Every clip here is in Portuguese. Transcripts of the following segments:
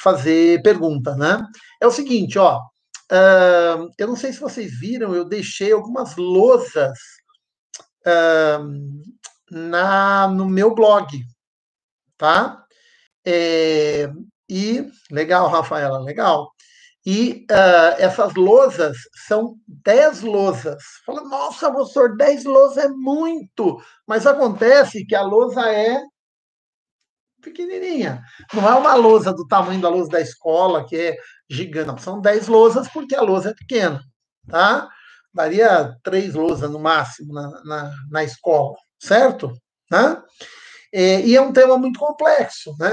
fazer pergunta, né? É o seguinte, ó, eu não sei se vocês viram, eu deixei algumas lousas no meu blog, tá? E legal, Rafaela, legal. E essas lousas são 10 lousas. Fala, nossa, professor, 10 lousas é muito. Mas acontece que a lousa é pequenininha. Não é uma lousa do tamanho da lousa da escola, que é gigante. Não, são 10 lousas porque a lousa é pequena. Tá? Daria 3 lousas no máximo na escola, certo? Tá? E é um tema muito complexo, né?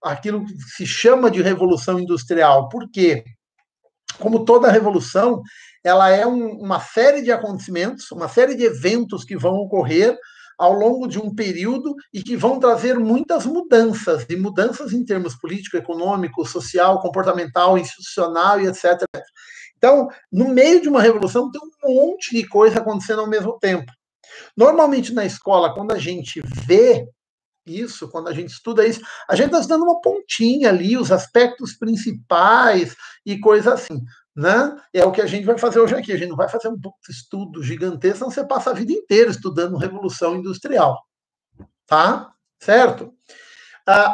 Aquilo que se chama de revolução industrial. Por quê? Como toda revolução, ela é uma série de acontecimentos, uma série de eventos que vão ocorrer ao longo de um período e que vão trazer muitas mudanças, e mudanças em termos político, econômico, social, comportamental, institucional e etc. Então, no meio de uma revolução, tem um monte de coisa acontecendo ao mesmo tempo. Normalmente na escola, quando a gente vê isso, quando a gente estuda isso, a gente está estudando uma pontinha ali, os aspectos principais e coisa assim, né? É o que a gente vai fazer hoje aqui. A gente não vai fazer um estudo gigantesco, senão você passa a vida inteira estudando Revolução Industrial, tá? Certo?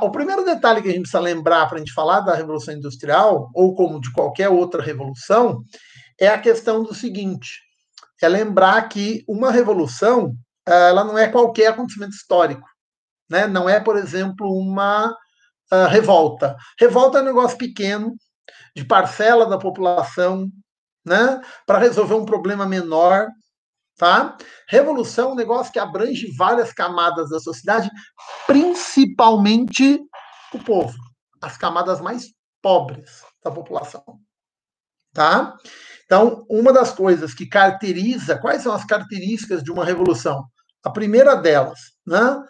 O primeiro detalhe que a gente precisa lembrar para a gente falar da Revolução Industrial, ou como de qualquer outra revolução, é a questão do seguinte, é lembrar que uma revolução, ela não é qualquer acontecimento histórico. Né? Não é, por exemplo, uma revolta. Revolta é um negócio pequeno, de parcela da população, né? Para resolver um problema menor. Tá? Revolução é um negócio que abrange várias camadas da sociedade, principalmente o povo, as camadas mais pobres da população. Tá? Então, uma das coisas que caracteriza, quais são as características de uma revolução? A primeira delas, né?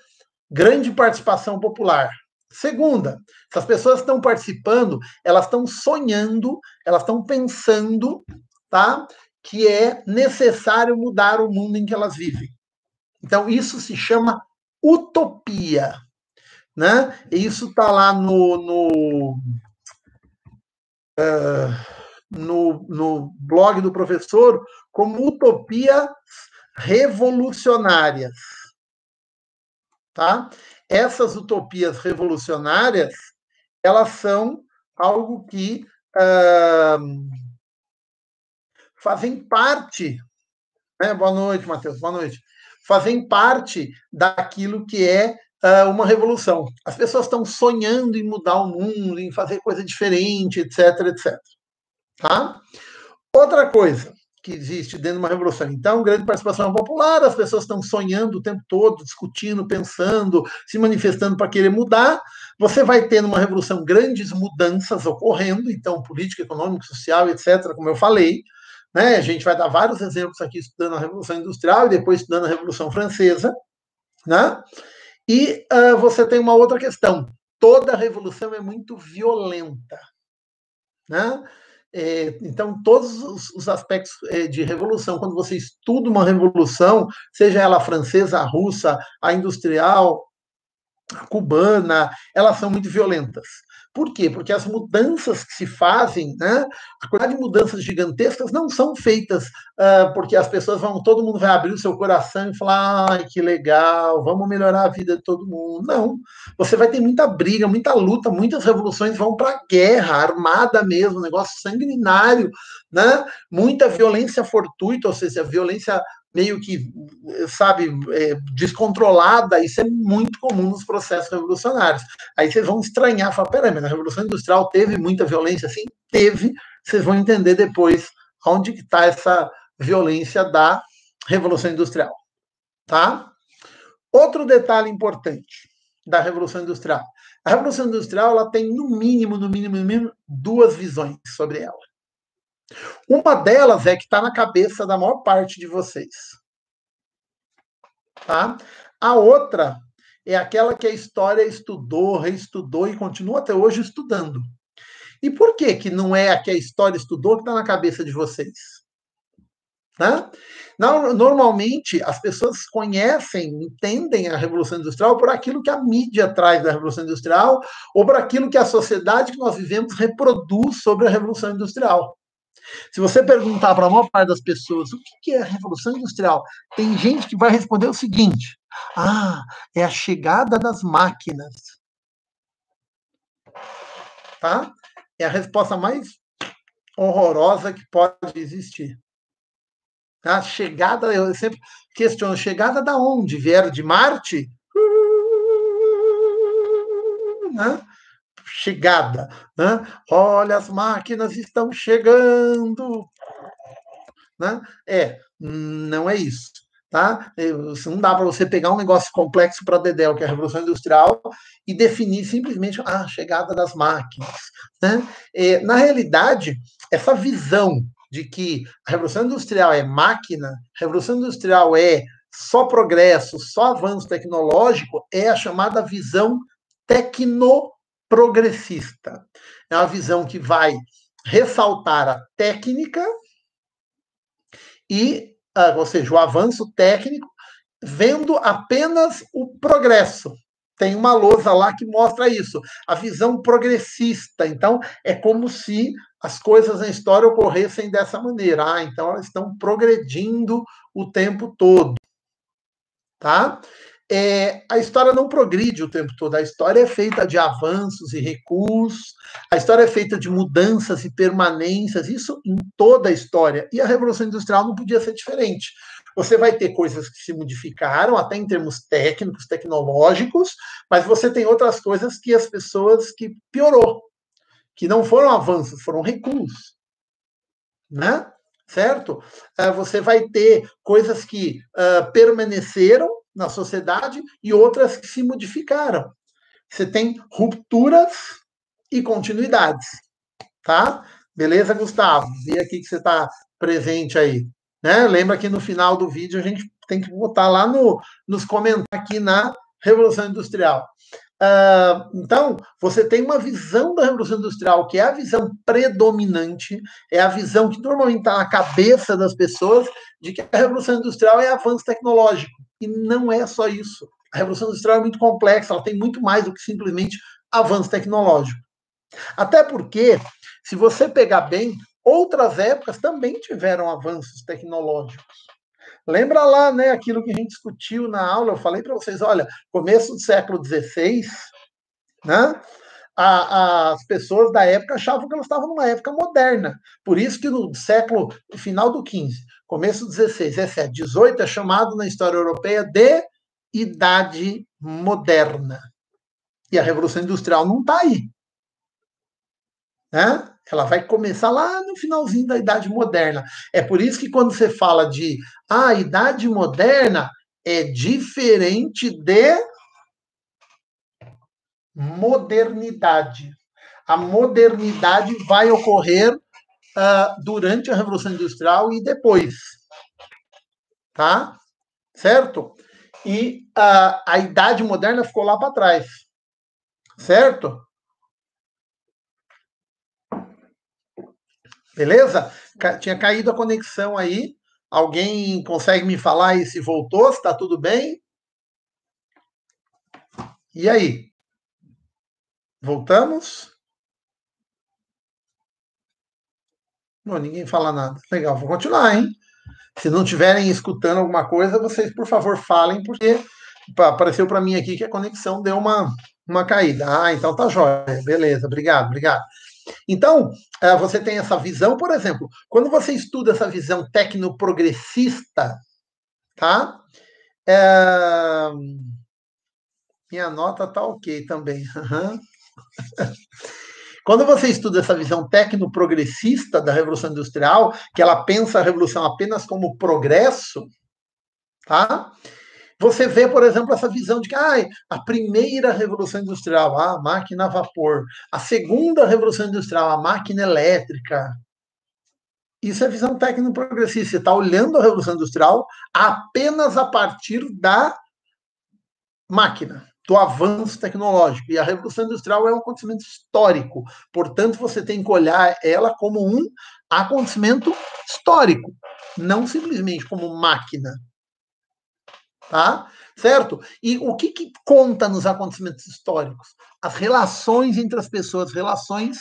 Grande participação popular. Segunda, essas pessoas que estão participando, elas estão sonhando, elas estão pensando, tá? Que é necessário mudar o mundo em que elas vivem. Então, isso se chama utopia, né? E isso está lá no blog do professor como utopias revolucionárias. Tá? Essas utopias revolucionárias, elas são algo que fazem parte, né? Boa noite, Matheus, boa noite, fazem parte daquilo que é uma revolução. As pessoas estão sonhando em mudar o mundo, em fazer coisa diferente, etc, etc. Tá? Outra coisa que existe dentro de uma revolução. Então, grande participação popular, as pessoas estão sonhando o tempo todo, discutindo, pensando, se manifestando para querer mudar. Você vai ter numa revolução grandes mudanças ocorrendo, então, política, econômica, social, etc., como eu falei. Né? A gente vai dar vários exemplos aqui estudando a Revolução Industrial e depois estudando a Revolução Francesa. Né? E você tem uma outra questão. Toda revolução é muito violenta. Né? Então, todos os aspectos de revolução, quando você estuda uma revolução, seja ela a francesa, a russa, a industrial, a cubana, elas são muito violentas. Por quê? Porque as mudanças que se fazem, né, a quantidade de mudanças gigantescas não são feitas porque as pessoas vão, todo mundo vai abrir o seu coração e falar, ai, que legal, vamos melhorar a vida de todo mundo. Não. Você vai ter muita briga, muita luta, muitas revoluções vão para a guerra, armada mesmo, negócio sanguinário, né? Muita violência fortuita, ou seja, violência meio que, sabe, descontrolada, isso é muito comum nos processos revolucionários. Aí vocês vão estranhar, falar, peraí, mas na Revolução Industrial teve muita violência? Sim, teve, vocês vão entender depois onde está essa violência da Revolução Industrial, tá? Outro detalhe importante da Revolução Industrial. A Revolução Industrial, ela tem, no mínimo, duas visões sobre ela. Uma delas é que está na cabeça da maior parte de vocês. Tá? A outra é aquela que a história estudou, reestudou e continua até hoje estudando. E por que não é a que a história estudou que está na cabeça de vocês? né? Normalmente, as pessoas conhecem, entendem a Revolução Industrial por aquilo que a mídia traz da Revolução Industrial ou por aquilo que a sociedade que nós vivemos reproduz sobre a Revolução Industrial. Se você perguntar para a maior parte das pessoas o que é a Revolução Industrial, tem gente que vai responder o seguinte: ah, é a chegada das máquinas. Tá? É a resposta mais horrorosa que pode existir. A chegada, eu sempre questiono, chegada da onde? Vieram de Marte? Né? Chegada. Né? Olha, as máquinas estão chegando. Né? Não é isso. Tá? Não dá para você pegar um negócio complexo para Dedéu, que é a Revolução Industrial, e definir simplesmente a chegada das máquinas. Né? Na realidade, essa visão de que a Revolução Industrial é máquina, a Revolução Industrial é só progresso, só avanço tecnológico, é a chamada visão tecnoprogressista. É uma visão que vai ressaltar a técnica e, ou seja, o avanço técnico, vendo apenas o progresso. Tem uma lousa lá que mostra isso, a visão progressista. Então, é como se as coisas na história ocorressem dessa maneira. Então elas estão progredindo o tempo todo. Tá? A história não progride o tempo todo, a história é feita de avanços e recuos, a história é feita de mudanças e permanências, isso em toda a história, e a Revolução Industrial não podia ser diferente. Você vai ter coisas que se modificaram, até em termos técnicos, tecnológicos, mas você tem outras coisas que as pessoas que piorou, que não foram avanços, foram recuos, né? Certo? Você vai ter coisas que permaneceram na sociedade e outras que se modificaram. Você tem rupturas e continuidades, tá? Beleza, Gustavo? Vi aqui que você está presente aí. Né? Lembra que no final do vídeo a gente tem que botar lá nos comentários aqui na Revolução Industrial. Então, você tem uma visão da Revolução Industrial, que é a visão predominante, é a visão que normalmente está na cabeça das pessoas, de que a Revolução Industrial é avanço tecnológico. E não é só isso. A Revolução Industrial é muito complexa, ela tem muito mais do que simplesmente avanço tecnológico. Até porque, se você pegar bem, outras épocas também tiveram avanços tecnológicos. Lembra lá, né, aquilo que a gente discutiu na aula, eu falei para vocês, olha, começo do século XVI, né, as pessoas da época achavam que elas estavam numa época moderna. Por isso que no final do XV, começo do XVI, XVII, XVIII é chamado na história europeia de Idade Moderna. E a Revolução Industrial não está aí. Né? Ela vai começar lá no finalzinho da Idade Moderna. É por isso que quando você fala de Idade Moderna, é diferente de modernidade. A modernidade vai ocorrer durante a Revolução Industrial e depois. Tá? Certo? E a Idade Moderna ficou lá para trás. Certo? Beleza? Tinha caído a conexão aí. Alguém consegue me falar aí se voltou, se está tudo bem? E aí? Voltamos? Não, ninguém fala nada. Legal, vou continuar, hein? Se não estiverem escutando alguma coisa, vocês, por favor, falem, porque apareceu para mim aqui que a conexão deu uma caída. Então tá jóia. Beleza, obrigado, obrigado. Então, você tem essa visão, por exemplo, quando você estuda essa visão tecnoprogressista, tá? Minha nota tá ok também. Uhum. Quando você estuda essa visão tecnoprogressista da Revolução Industrial, que ela pensa a revolução apenas como progresso, tá? Você vê, por exemplo, essa visão de que a primeira Revolução Industrial, a máquina a vapor, a segunda Revolução Industrial, a máquina elétrica. Isso é visão tecnoprogressista. Você está olhando a Revolução Industrial apenas a partir da máquina. do avanço tecnológico. E a Revolução Industrial é um acontecimento histórico. Portanto, você tem que olhar ela como um acontecimento histórico, não simplesmente como máquina. Tá? Certo? E o que conta nos acontecimentos históricos? As relações entre as pessoas, relações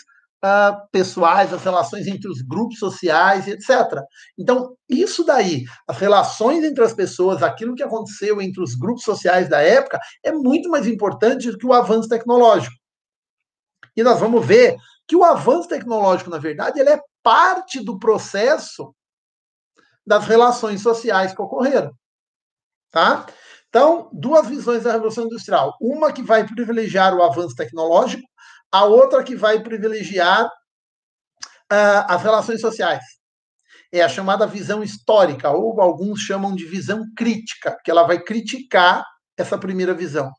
pessoais, as relações entre os grupos sociais, etc. Então, isso daí, as relações entre as pessoas, aquilo que aconteceu entre os grupos sociais da época, é muito mais importante do que o avanço tecnológico. E nós vamos ver que o avanço tecnológico, na verdade, ele é parte do processo das relações sociais que ocorreram. Tá? Então, duas visões da Revolução Industrial. Uma que vai privilegiar o avanço tecnológico, a outra que vai privilegiar as relações sociais. É a chamada visão histórica, ou alguns chamam de visão crítica, que ela vai criticar essa primeira visão.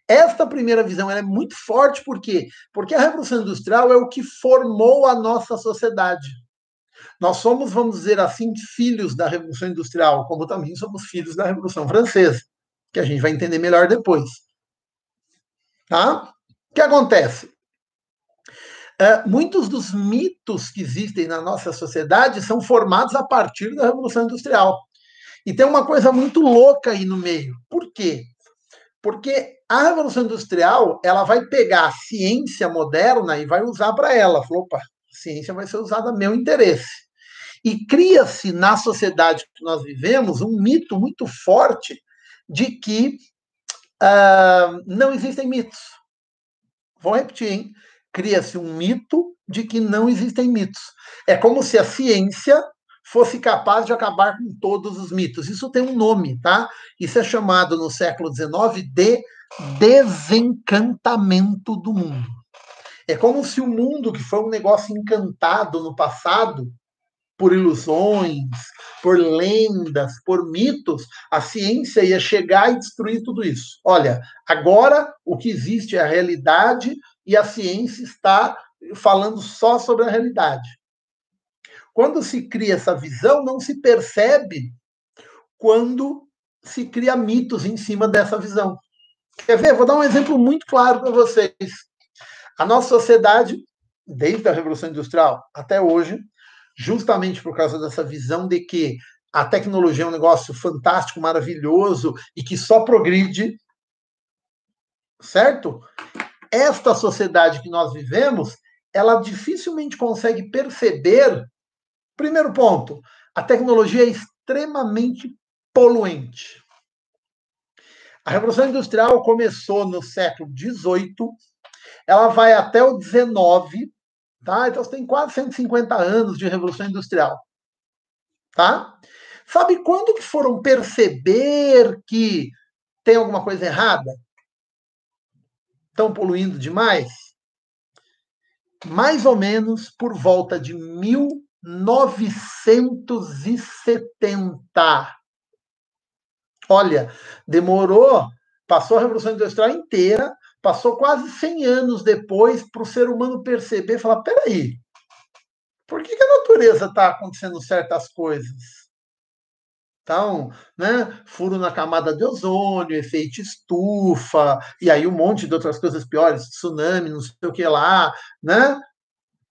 Esta primeira visão ela é muito forte, por quê? Porque a Revolução Industrial é o que formou a nossa sociedade. Nós somos, vamos dizer assim, filhos da Revolução Industrial, como também somos filhos da Revolução Francesa, que a gente vai entender melhor depois. Tá? O que acontece? Muitos dos mitos que existem na nossa sociedade são formados a partir da Revolução Industrial. E tem uma coisa muito louca aí no meio. Por quê? Porque a Revolução Industrial ela vai pegar a ciência moderna e vai usar para ela. Falou, opa, a ciência vai ser usada a meu interesse. E cria-se na sociedade que nós vivemos um mito muito forte de que não existem mitos. Vou repetir, hein? Cria-se um mito de que não existem mitos. É como se a ciência fosse capaz de acabar com todos os mitos. Isso tem um nome, tá? Isso é chamado no século XIX de desencantamento do mundo. É como se o mundo, que foi um negócio encantado no passado, por ilusões, por lendas, por mitos, a ciência ia chegar e destruir tudo isso. Olha, agora o que existe é a realidade e a ciência está falando só sobre a realidade. Quando se cria essa visão, não se percebe quando se cria mitos em cima dessa visão. Quer ver? Vou dar um exemplo muito claro para vocês. A nossa sociedade, desde a Revolução Industrial até hoje, justamente por causa dessa visão de que a tecnologia é um negócio fantástico, maravilhoso e que só progride, certo? Esta sociedade que nós vivemos, ela dificilmente consegue perceber. Primeiro ponto, a tecnologia é extremamente poluente. A Revolução Industrial começou no século XVIII, ela vai até o XIX, tá? Então, você tem quase 150 anos de Revolução Industrial. Tá? Sabe quando que foram perceber que tem alguma coisa errada? Estão poluindo demais? Mais ou menos por volta de 1970. Olha, demorou, passou a Revolução Industrial inteira, passou quase 100 anos depois para o ser humano perceber e falar, peraí, por que a natureza está acontecendo certas coisas? Então, né, furo na camada de ozônio, efeito estufa, e aí um monte de outras coisas piores, tsunami, não sei o que lá, né?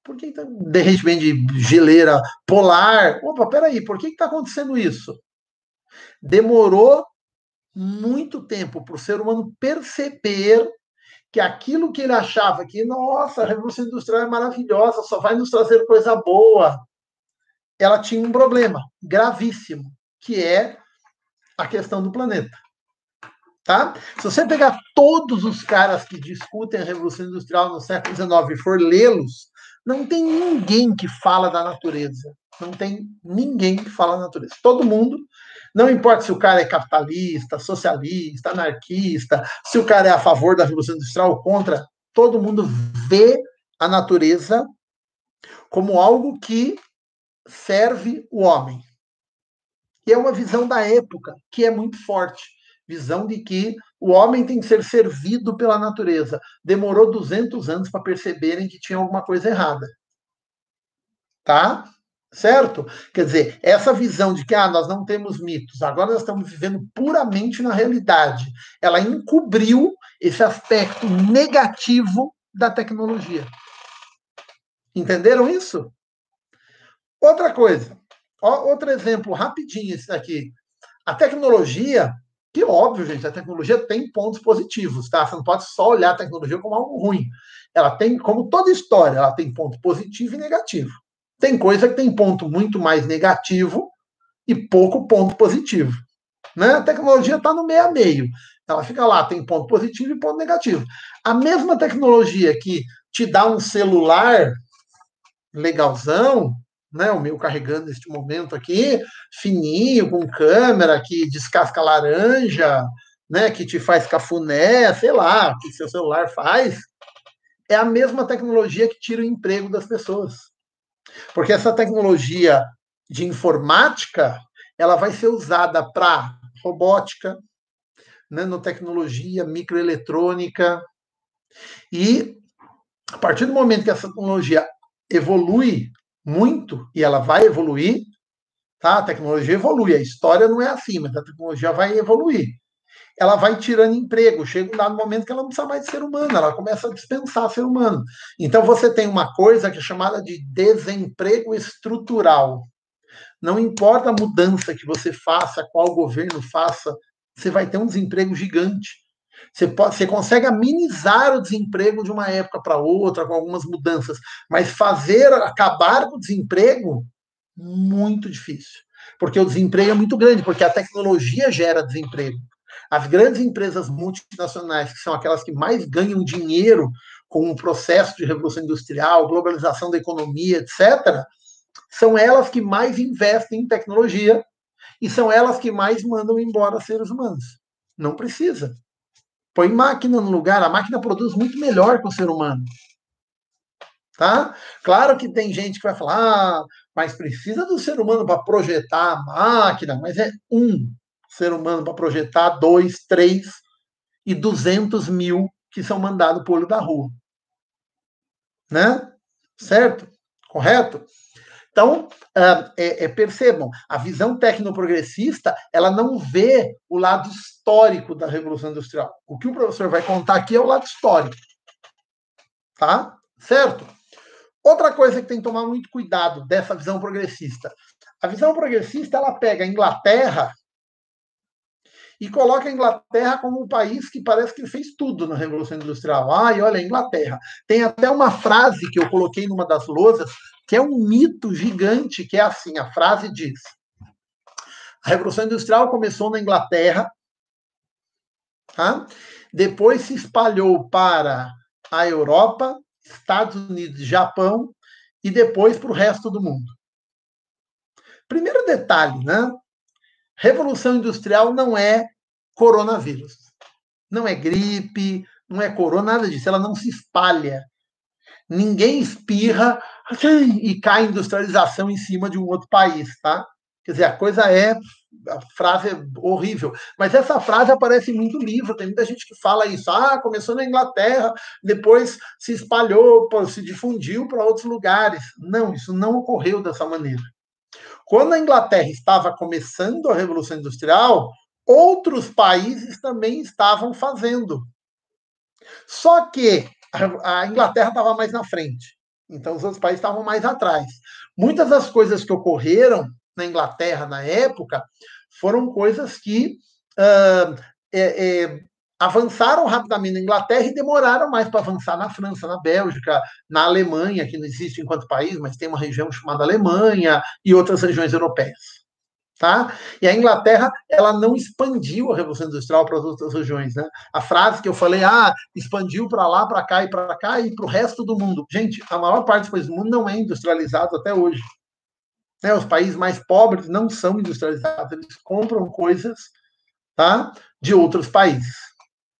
Por que tá derretimento de geleira polar? Opa, peraí, por que está acontecendo isso? Demorou muito tempo para o ser humano perceber que aquilo que ele achava que, nossa, a Revolução Industrial é maravilhosa, só vai nos trazer coisa boa, ela tinha um problema gravíssimo, que é a questão do planeta. Tá? Se você pegar todos os caras que discutem a Revolução Industrial no século XIX e for lê-los, não tem ninguém que fala da natureza. Não tem ninguém que fala da natureza. Todo mundo, não importa se o cara é capitalista, socialista, anarquista, se o cara é a favor da Revolução Industrial ou contra, todo mundo vê a natureza como algo que serve o homem. E é uma visão da época que é muito forte. Visão de que o homem tem que ser servido pela natureza. Demorou 200 anos para perceberem que tinha alguma coisa errada. Tá? Certo? Quer dizer, essa visão de que nós não temos mitos, agora nós estamos vivendo puramente na realidade, ela encobriu esse aspecto negativo da tecnologia. Entenderam isso? Outra coisa, outro exemplo rapidinho esse daqui. A tecnologia, que óbvio, gente, a tecnologia tem pontos positivos, tá? Você não pode só olhar a tecnologia como algo ruim. Ela tem, como toda história, ela tem ponto positivo e negativo. Tem coisa que tem ponto muito mais negativo e pouco ponto positivo. Né? A tecnologia está no meio a meio. Ela fica lá, tem ponto positivo e ponto negativo. A mesma tecnologia que te dá um celular legalzão, né? O meu carregando neste momento aqui, fininho, com câmera, que descasca laranja, né? Que te faz cafuné, sei lá, o que seu celular faz. É a mesma tecnologia que tira o emprego das pessoas. Porque essa tecnologia de informática, ela vai ser usada para robótica, nanotecnologia, microeletrônica. E a partir do momento que essa tecnologia evolui muito, e ela vai evoluir, tá? A tecnologia evolui, a história não é assim, mas a tecnologia vai evoluir. Ela vai tirando emprego, chega um dado momento que ela não precisa mais de ser humano, ela começa a dispensar ser humano. Então você tem uma coisa que é chamada de desemprego estrutural. Não importa a mudança que você faça, qual governo faça, você vai ter um desemprego gigante. Você consegue amenizar o desemprego de uma época para outra, com algumas mudanças, mas acabar com o desemprego, muito difícil. Porque o desemprego é muito grande, porque a tecnologia gera desemprego. As grandes empresas multinacionais, que são aquelas que mais ganham dinheiro com o processo de revolução industrial, globalização da economia, etc., são elas que mais investem em tecnologia e são elas que mais mandam embora seres humanos. Não precisa. Põe máquina no lugar, a máquina produz muito melhor que o ser humano. Tá? Claro que tem gente que vai falar, mas precisa do ser humano para projetar a máquina, mas é um ser humano para projetar 2, 3 e 200 mil que são mandados para o olho da rua. Né? Certo? Correto? Então, percebam, a visão tecnoprogressista, ela não vê o lado histórico da Revolução Industrial. O que o professor vai contar aqui é o lado histórico. Tá? Certo? Outra coisa que tem que tomar muito cuidado dessa visão progressista. A visão progressista, ela pega a Inglaterra e coloca a Inglaterra como um país que parece que fez tudo na Revolução Industrial. Ai, olha, a Inglaterra. Tem até uma frase que eu coloquei numa das lousas, que é um mito gigante, que é assim, a frase diz: a Revolução Industrial começou na Inglaterra, tá? Depois se espalhou para a Europa, Estados Unidos e Japão, e depois para o resto do mundo. Primeiro detalhe, né? Revolução Industrial não é coronavírus. Não é gripe, não é corona, nada disso. Ela não se espalha. Ninguém espirra e cai industrialização em cima de um outro país, tá? Quer dizer, a frase é horrível, mas essa frase aparece em muito livro, tem muita gente que fala isso, começou na Inglaterra, depois se espalhou, se difundiu para outros lugares. Não, isso não ocorreu dessa maneira. Quando a Inglaterra estava começando a Revolução Industrial, outros países também estavam fazendo. Só que a Inglaterra estava mais na frente, então os outros países estavam mais atrás. Muitas das coisas que ocorreram na Inglaterra na época foram coisas que avançaram rapidamente na Inglaterra e demoraram mais para avançar na França, na Bélgica, na Alemanha, que não existe enquanto país, mas tem uma região chamada Alemanha e outras regiões europeias. Tá? E a Inglaterra, ela não expandiu a Revolução Industrial para as outras regiões. Né? A frase que eu falei, expandiu para lá, para cá e para o resto do mundo. Gente, a maior parte dos países do mundo não é industrializado até hoje. Né? Os países mais pobres não são industrializados, eles compram coisas, tá, de outros países.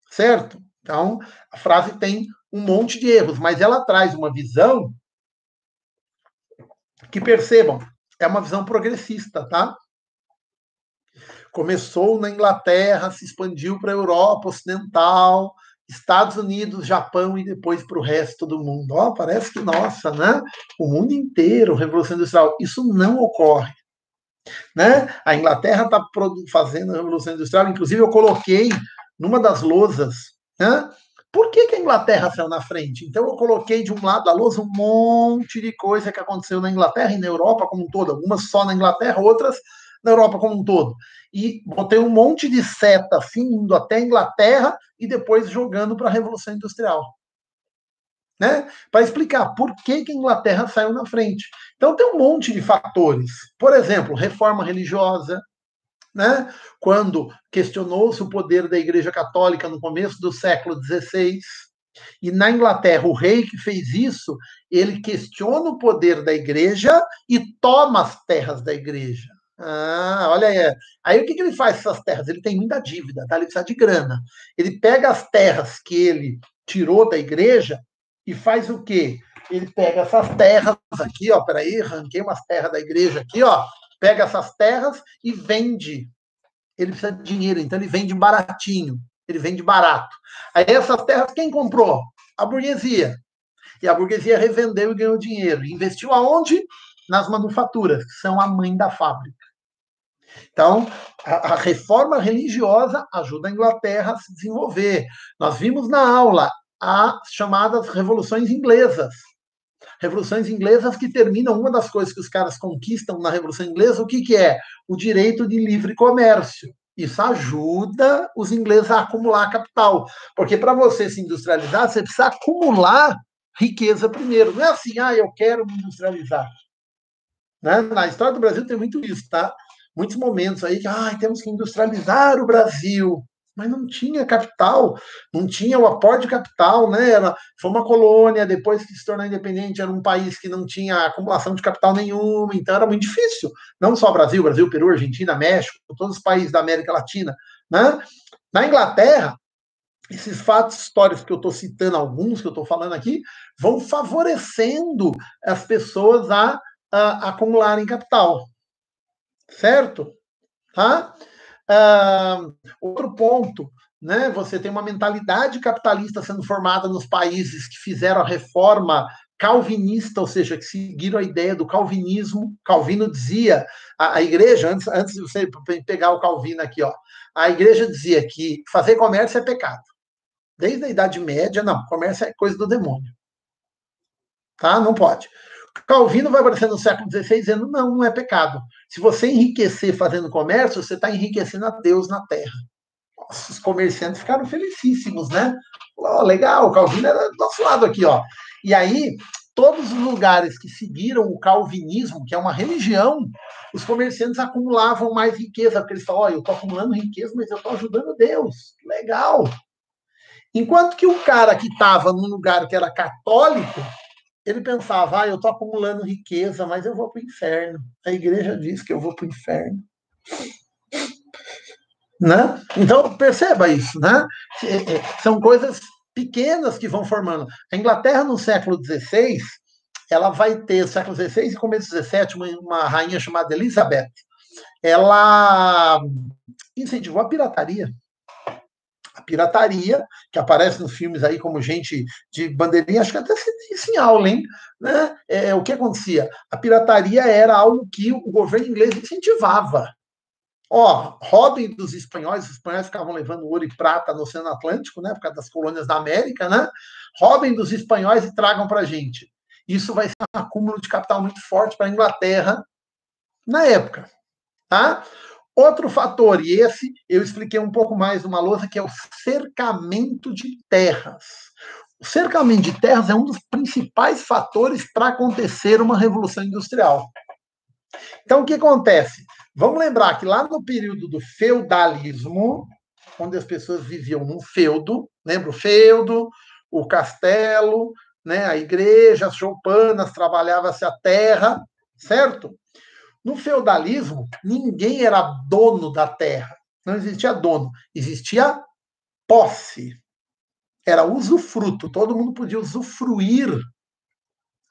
Certo? Então, a frase tem um monte de erros, mas ela traz uma visão que, percebam, é uma visão progressista, tá? Começou na Inglaterra, se expandiu para a Europa Ocidental, Estados Unidos, Japão e depois para o resto do mundo. Parece que, nossa, né? O mundo inteiro, Revolução Industrial. Isso não ocorre. Né? A Inglaterra está fazendo a Revolução Industrial, inclusive eu coloquei numa das lousas, Né? Por que a Inglaterra saiu na frente? Então, eu coloquei de um lado da lousa um monte de coisa que aconteceu na Inglaterra e na Europa como um todo, algumas só na Inglaterra, outras na Europa como um todo. E botei um monte de seta assim, indo até a Inglaterra e depois jogando para a Revolução Industrial. Né? Para explicar por que a Inglaterra saiu na frente. Então, tem um monte de fatores. Por exemplo, reforma religiosa, né? Quando questionou-se o poder da Igreja Católica no começo do século XVI, e na Inglaterra, o rei que fez isso, ele questiona o poder da Igreja e toma as terras da Igreja. Ah, olha aí. Aí o que ele faz com essas terras? Ele tem muita dívida, tá? Ele precisa de grana. Ele pega as terras que ele tirou da Igreja e faz o quê? Ele pega essas terras aqui, ó, peraí, arranquei umas terras da Igreja aqui, ó, pega essas terras e vende. Ele precisa de dinheiro, então ele vende baratinho, ele vende barato. Aí essas terras, quem comprou? A burguesia. E a burguesia revendeu e ganhou dinheiro. E investiu aonde? Nas manufaturas, que são a mãe da fábrica. Então, a reforma religiosa ajuda a Inglaterra a se desenvolver. Nós vimos na aula as chamadas revoluções inglesas. Revoluções inglesas que terminam, uma das coisas que os caras conquistam na Revolução Inglesa, o que é? O direito de livre comércio. Isso ajuda os ingleses a acumular capital. Porque para você se industrializar, você precisa acumular riqueza primeiro. Não é assim, eu quero me industrializar. Né? Na história do Brasil tem muito isso, tá? Muitos momentos aí que temos que industrializar o Brasil. Mas não tinha capital, não tinha o aporte de capital, né? Foi uma colônia, depois que se tornou independente, era um país que não tinha acumulação de capital nenhuma, então era muito difícil. Não só o Brasil, Peru, Argentina, México, todos os países da América Latina. Né? Na Inglaterra, esses fatos históricos que eu estou citando, alguns que eu estou falando aqui, vão favorecendo as pessoas a acumularem capital. Certo? Tá? Outro ponto, né? Você tem uma mentalidade capitalista sendo formada nos países que fizeram a reforma calvinista, ou seja, que seguiram a ideia do calvinismo. Calvino dizia, a igreja, antes de você pegar o Calvino aqui, ó, a igreja dizia que fazer comércio é pecado. Desde a Idade Média, não, comércio é coisa do demônio. Tá? Não pode. Calvino vai aparecer no século XVI dizendo, não é pecado. Se você enriquecer fazendo comércio, você está enriquecendo a Deus na terra. Nossa, os comerciantes ficaram felicíssimos, né? Legal, o Calvino era do nosso lado aqui, ó. E aí, todos os lugares que seguiram o calvinismo, que é uma religião, os comerciantes acumulavam mais riqueza, porque eles falam, eu estou acumulando riqueza, mas eu estou ajudando Deus. Legal. Enquanto que o cara que estava num lugar que era católico, ele pensava, eu estou acumulando riqueza, mas eu vou para o inferno. A igreja diz que eu vou para o inferno. Né? Então, perceba isso. Né? São coisas pequenas que vão formando. A Inglaterra, no século XVI, ela vai ter, século XVI e começo do XVII, uma rainha chamada Elizabeth. Ela incentivou a pirataria. A pirataria, que aparece nos filmes aí como gente de bandeirinha, acho que até isso em aula, hein? Né? O que acontecia? A pirataria era algo que o governo inglês incentivava. Roubem dos espanhóis, os espanhóis ficavam levando ouro e prata no Oceano Atlântico, né, por causa das colônias da América, né? Roubem dos espanhóis e tragam para a gente. Isso vai ser um acúmulo de capital muito forte para a Inglaterra na época. Tá? Outro fator, e esse eu expliquei um pouco mais numa lousa, que é o cercamento de terras. O cercamento de terras é um dos principais fatores para acontecer uma revolução industrial. Então, o que acontece? Vamos lembrar que lá no período do feudalismo, onde as pessoas viviam num feudo, lembra o feudo, o castelo, né, a igreja, as choupanas, trabalhava-se a terra, certo? No feudalismo, ninguém era dono da terra. Não existia dono, existia posse. Era usufruto. Todo mundo podia usufruir,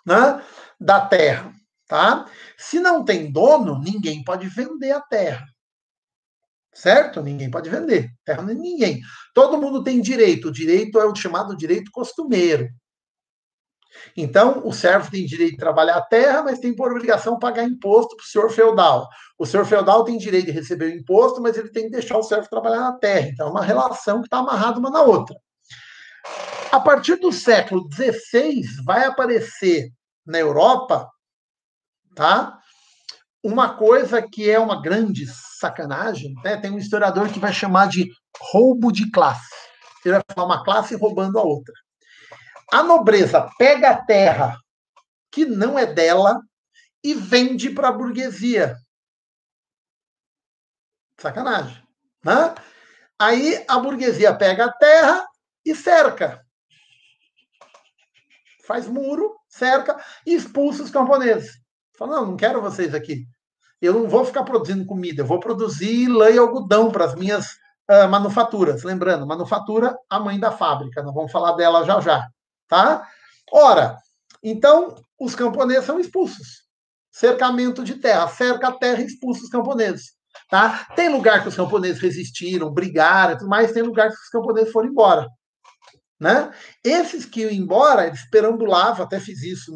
né, da terra. Tá? Se não tem dono, ninguém pode vender a terra. Certo? Ninguém pode vender. Terra de ninguém. Todo mundo tem direito. O direito é o chamado direito costumeiro. Então, o servo tem direito de trabalhar a terra, mas tem por obrigação pagar imposto para o senhor feudal. O senhor feudal tem direito de receber o imposto, mas ele tem que deixar o servo trabalhar na terra. Então, é uma relação que está amarrada uma na outra. A partir do século XVI, vai aparecer na Europa, tá? Uma coisa que é uma grande sacanagem, né? Tem um historiador que vai chamar de roubo de classe. Ele vai falar uma classe roubando a outra. A nobreza pega a terra que não é dela e vende para a burguesia. Sacanagem, né? Aí a burguesia pega a terra e cerca. Faz muro, cerca e expulsa os camponeses. Fala, não quero vocês aqui. Eu não vou ficar produzindo comida, eu vou produzir lã e algodão para as minhas manufaturas. Lembrando, manufatura, a mãe da fábrica. Nós vamos falar dela já já, tá? Ora, então, os camponeses são expulsos. Cercamento de terra. Cerca a terra e expulsa os camponeses. Tá? Tem lugar que os camponeses resistiram, brigaram, mas tem lugar que os camponeses foram embora. Né? Esses que iam embora, eles perambulavam, até fiz isso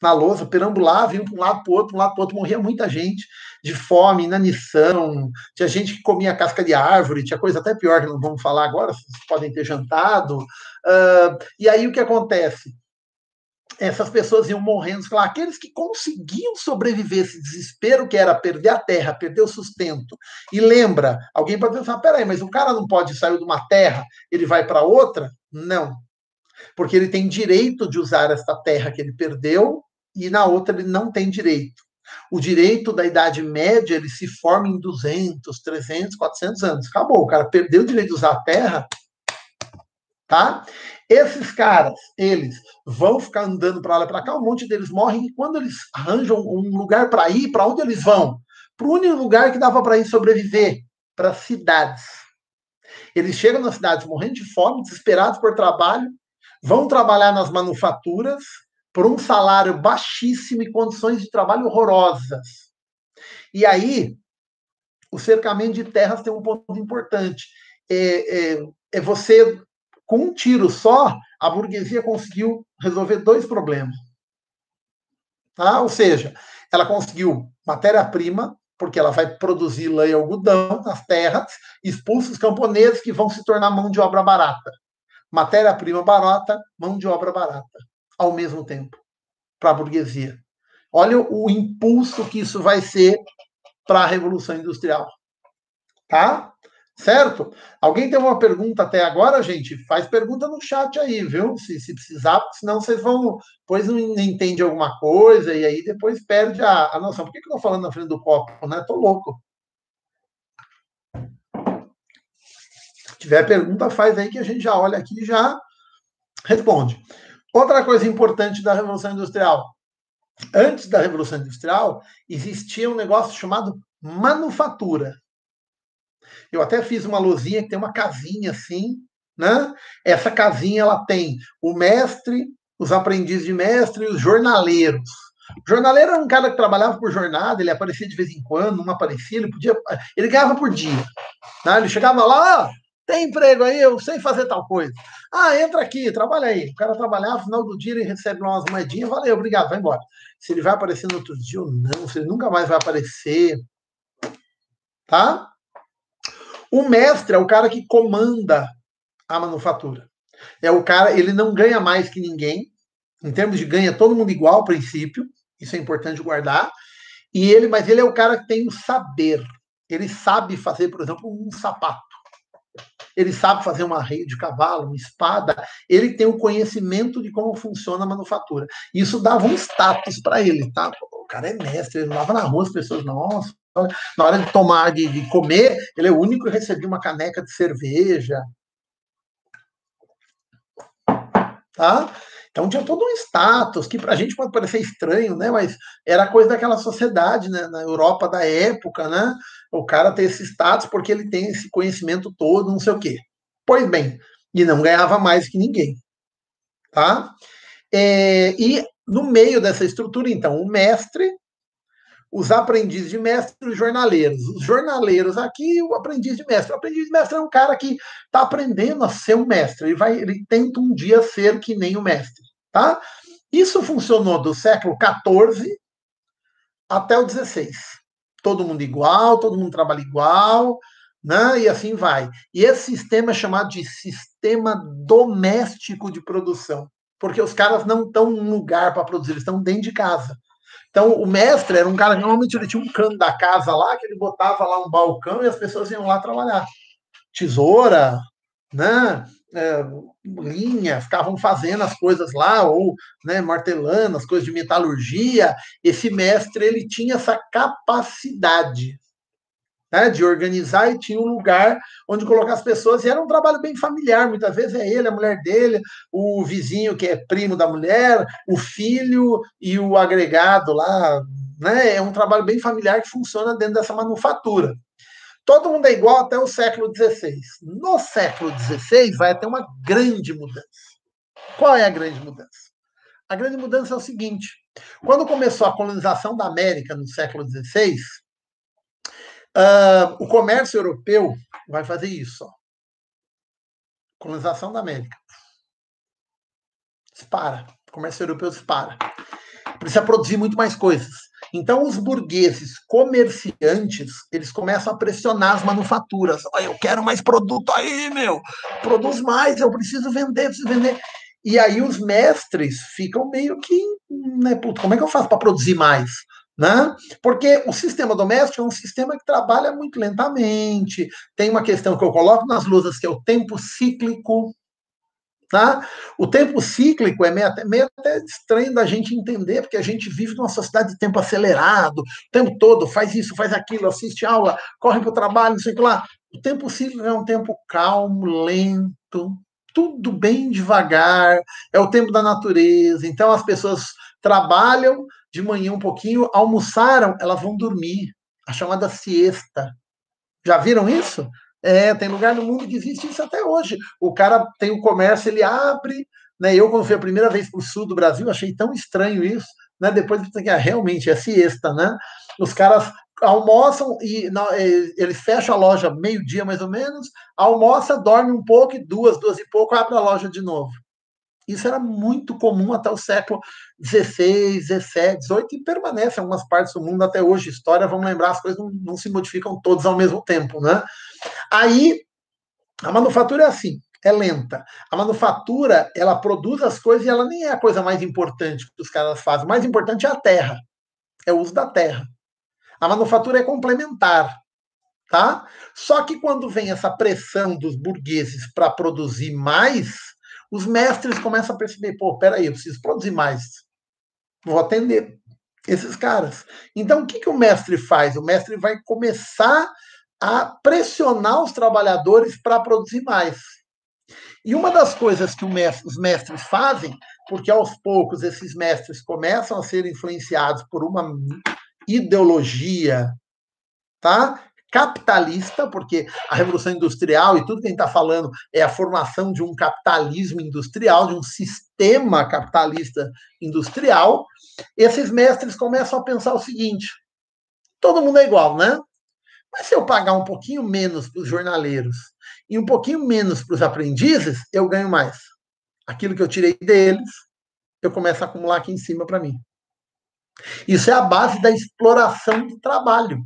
na lousa, perambulavam, iam para um lado para o outro, morria muita gente de fome, inanição, tinha gente que comia casca de árvore, tinha coisa até pior que não vamos falar agora, vocês podem ter jantado. E aí o que acontece? Essas pessoas iam morrendo, aqueles que conseguiam sobreviver esse desespero que era perder a terra, perder o sustento. E lembra, alguém pode pensar, peraí, mas o cara não pode sair de uma terra, ele vai para outra? Não. Porque ele tem direito de usar esta terra que ele perdeu e na outra ele não tem direito. O direito da Idade Média, ele se forma em 200, 300, 400 anos. Acabou, o cara perdeu o direito de usar a terra, tá? Esses caras, eles vão ficar andando para lá e para cá, um monte deles morrem, e quando eles arranjam um lugar para ir, para onde eles vão? Para o único lugar que dava para ir sobreviver, para cidades. Eles chegam nas cidades morrendo de fome, desesperados por trabalho, vão trabalhar nas manufaturas por um salário baixíssimo e condições de trabalho horrorosas. E aí, o cercamento de terras tem um ponto importante. É você, com um tiro só, a burguesia conseguiu resolver 2 problemas. Tá? Ou seja, ela conseguiu matéria-prima, porque ela vai produzir lã e algodão nas terras, expulsa os camponeses que vão se tornar mão de obra barata. Matéria-prima barata, mão de obra barata, ao mesmo tempo, para a burguesia. Olha o impulso que isso vai ser para a Revolução Industrial. Tá? Certo? Alguém tem uma pergunta até agora, gente? Faz pergunta no chat aí, viu? Se precisar, porque senão vocês vão... Depois não entende alguma coisa e aí depois perde a noção. Por que eu estou falando na frente do copo, né? Tô louco. Se tiver pergunta, faz aí que a gente já olha aqui e já responde. Outra coisa importante da Revolução Industrial. Antes da Revolução Industrial, existia um negócio chamado manufatura. Eu até fiz uma luzinha que tem uma casinha assim, né? Essa casinha, ela tem o mestre, os aprendizes de mestre e os jornaleiros. O jornaleiro era um cara que trabalhava por jornada, ele aparecia de vez em quando, não aparecia, ele ganhava por dia. Né? Ele chegava lá, tem emprego aí, eu sei fazer tal coisa. Entra aqui, trabalha aí. O cara trabalhava, no final do dia ele recebe umas moedinhas, valeu, obrigado, vai embora. Se ele vai aparecer no outro dia ou não, se ele nunca mais vai aparecer, tá? O mestre é o cara que comanda a manufatura. É o cara, ele não ganha mais que ninguém. Em termos de ganha, todo mundo igual ao princípio. Isso é importante guardar. Mas ele é o cara que tem o saber. Ele sabe fazer, por exemplo, um sapato. Ele sabe fazer uma arreio de cavalo, uma espada. Ele tem o conhecimento de como funciona a manufatura. Isso dava um status para ele, tá? O cara é mestre, ele lava na rua, as pessoas, nossa, na hora de tomar, de comer, ele é o único que recebia uma caneca de cerveja. Tá? Então tinha todo um status, que pra gente pode parecer estranho, né? Mas era coisa daquela sociedade, né? Na Europa da época, né? O cara ter esse status porque ele tem esse conhecimento todo, não sei o quê. Pois bem, e não ganhava mais que ninguém. Tá? E no meio dessa estrutura, então, o mestre, os aprendizes de mestre e os jornaleiros. Os jornaleiros aqui, o aprendiz de mestre. O aprendiz de mestre é um cara que está aprendendo a ser um mestre. Ele tenta um dia ser que nem o mestre. Tá? Isso funcionou do século XIV até o XVI. Todo mundo igual, todo mundo trabalha igual. né? E assim vai. E esse sistema é chamado de sistema doméstico de produção, porque os caras não estão num lugar para produzir, eles estão dentro de casa. Então, o mestre era um cara que normalmente ele tinha um canto da casa lá, que ele botava lá um balcão e as pessoas iam lá trabalhar. Tesoura, né? Linha, ficavam fazendo as coisas lá, ou né, martelando as coisas de metalurgia. Esse mestre ele tinha essa capacidade, né, de organizar e tinha um lugar onde colocar as pessoas, e era um trabalho bem familiar, muitas vezes é ele, a mulher dele, o vizinho que é primo da mulher, o filho e o agregado lá, né, é um trabalho bem familiar que funciona dentro dessa manufatura. Todo mundo é igual até o século XVI. No século XVI vai ter uma grande mudança. Qual é a grande mudança? A grande mudança é o seguinte: quando começou a colonização da América no século XVI, o comércio europeu vai fazer isso. Ó. Colonização da América. Dispara. O comércio europeu dispara. Precisa produzir muito mais coisas. Então, os burgueses comerciantes, eles começam a pressionar as manufaturas. Oh, eu quero mais produto aí, meu. Produz mais, eu preciso vender, preciso vender. E aí os mestres ficam meio que, né, puto, como é que eu faço para produzir mais? Né? Porque o sistema doméstico é um sistema que trabalha muito lentamente. Tem uma questão que eu coloco nas lusas, que é o tempo cíclico. Tá? O tempo cíclico é meio até estranho da gente entender, porque a gente vive numa sociedade de tempo acelerado, o tempo todo, faz isso, faz aquilo, assiste aula, corre para o trabalho, não sei o que lá. O tempo cíclico é um tempo calmo, lento, tudo bem devagar, é o tempo da natureza. Então as pessoas trabalham de manhã um pouquinho, almoçaram, elas vão dormir, a chamada siesta. Já viram isso? Tem lugar no mundo que existe isso até hoje. O cara tem o comércio, ele abre, né? Eu, quando fui a primeira vez para o sul do Brasil, achei tão estranho isso, né? Depois que realmente é siesta, né? Os caras almoçam e eles fecham a loja meio-dia mais ou menos, almoça, dorme um pouco e duas e pouco, abre a loja de novo. Isso era muito comum até o século XVI, XVII, XVIII e permanece em algumas partes do mundo até hoje. História, vamos lembrar, as coisas não se modificam todas ao mesmo tempo, né? Aí, a manufatura é assim, é lenta. A manufatura, ela produz as coisas e ela nem é a coisa mais importante que os caras fazem. O mais importante é a terra, é o uso da terra. A manufatura é complementar, tá? Só que quando vem essa pressão dos burgueses para produzir mais, os mestres começam a perceber, pô, peraí, eu preciso produzir mais. Vou atender esses caras. Então, o que, que o mestre faz? O mestre vai começar a pressionar os trabalhadores para produzir mais. E uma das coisas que os mestres fazem, porque aos poucos esses mestres começam a ser influenciados por uma ideologia, tá? Capitalista, porque a Revolução Industrial e tudo que a gente está falando é a formação de um capitalismo industrial, de um sistema capitalista industrial. Esses mestres começam a pensar o seguinte: todo mundo é igual, né? Mas se eu pagar um pouquinho menos para os jornaleiros e um pouquinho menos para os aprendizes, eu ganho mais. Aquilo que eu tirei deles, eu começo a acumular aqui em cima para mim. Isso é a base da exploração do trabalho.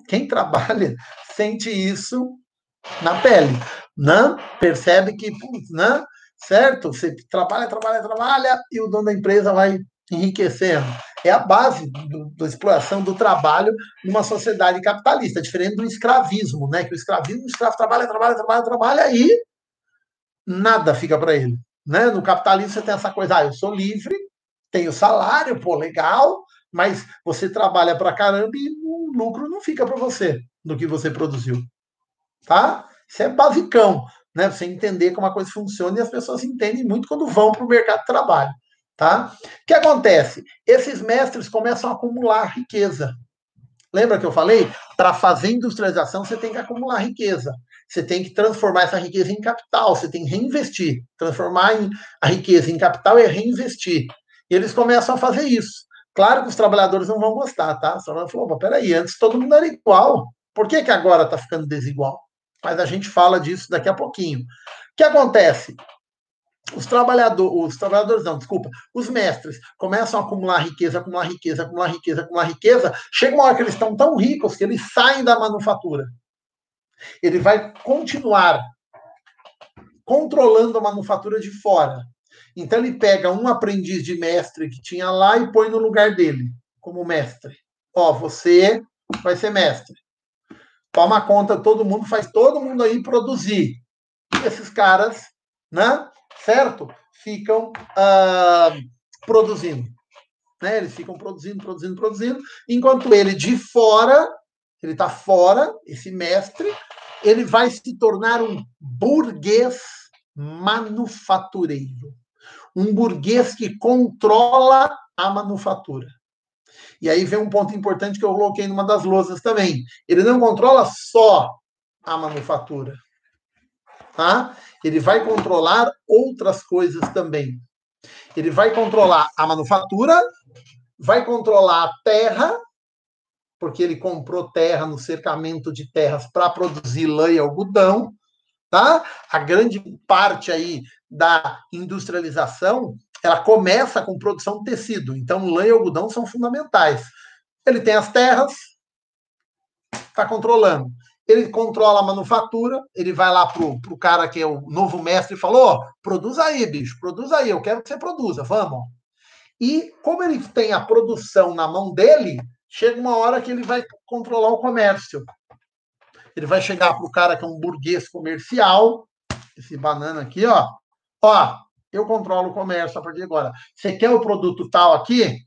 Quem trabalha sente isso na pele, né? Percebe que, né? Certo? Você trabalha, e o dono da empresa vai enriquecendo. É a base da exploração do trabalho numa sociedade capitalista, diferente do escravismo, né? Que o escravo trabalha e nada fica para ele. Né? No capitalismo você tem essa coisa, eu sou livre, tenho salário, pô, legal, mas você trabalha para caramba e o lucro não fica para você do que você produziu. Tá? Isso é basicão, né? Você entender como a coisa funciona e as pessoas entendem muito quando vão para o mercado de trabalho. Tá? O que acontece? Esses mestres começam a acumular riqueza. Lembra que eu falei? Para fazer industrialização, você tem que acumular riqueza. Você tem que transformar essa riqueza em capital, você tem que reinvestir. Transformar a riqueza em capital é reinvestir. E eles começam a fazer isso. Claro que os trabalhadores não vão gostar, tá? Os trabalhadores falam, peraí, antes todo mundo era igual. Por que agora está ficando desigual? Mas a gente fala disso daqui a pouquinho. O que acontece? Os trabalhadores não, desculpa, os mestres começam a acumular riqueza, chega uma hora que eles estão tão ricos que eles saem da manufatura. Ele vai continuar controlando a manufatura de fora. Então, ele pega um aprendiz de mestre que tinha lá e põe no lugar dele, como mestre. Ó, você vai ser mestre. Toma conta, todo mundo, faz todo mundo aí produzir. E esses caras, né, certo? Ficam produzindo. Né? Eles ficam produzindo, enquanto ele de fora, ele está fora, esse mestre, ele vai se tornar um burguês manufatureiro. Um burguês que controla a manufatura. E aí vem um ponto importante que eu coloquei numa das lousas também. Ele não controla só a manufatura. Tá? Ele vai controlar outras coisas também. Ele vai controlar a manufatura, vai controlar a terra, porque ele comprou terra no cercamento de terras para produzir lã e algodão, tá? A grande parte aí da industrialização, ela começa com produção de tecido. Então, lã e algodão são fundamentais. Ele tem as terras, está controlando. Ele controla a manufatura, ele vai lá pro cara que é o novo mestre e falou, oh, produz aí, bicho, produz aí, eu quero que você produza, vamos. E como ele tem a produção na mão dele, chega uma hora que ele vai controlar o comércio. Ele vai chegar pro cara que é um burguês comercial, esse banana aqui, ó, eu controlo o comércio a partir de agora. Você quer o produto tal aqui?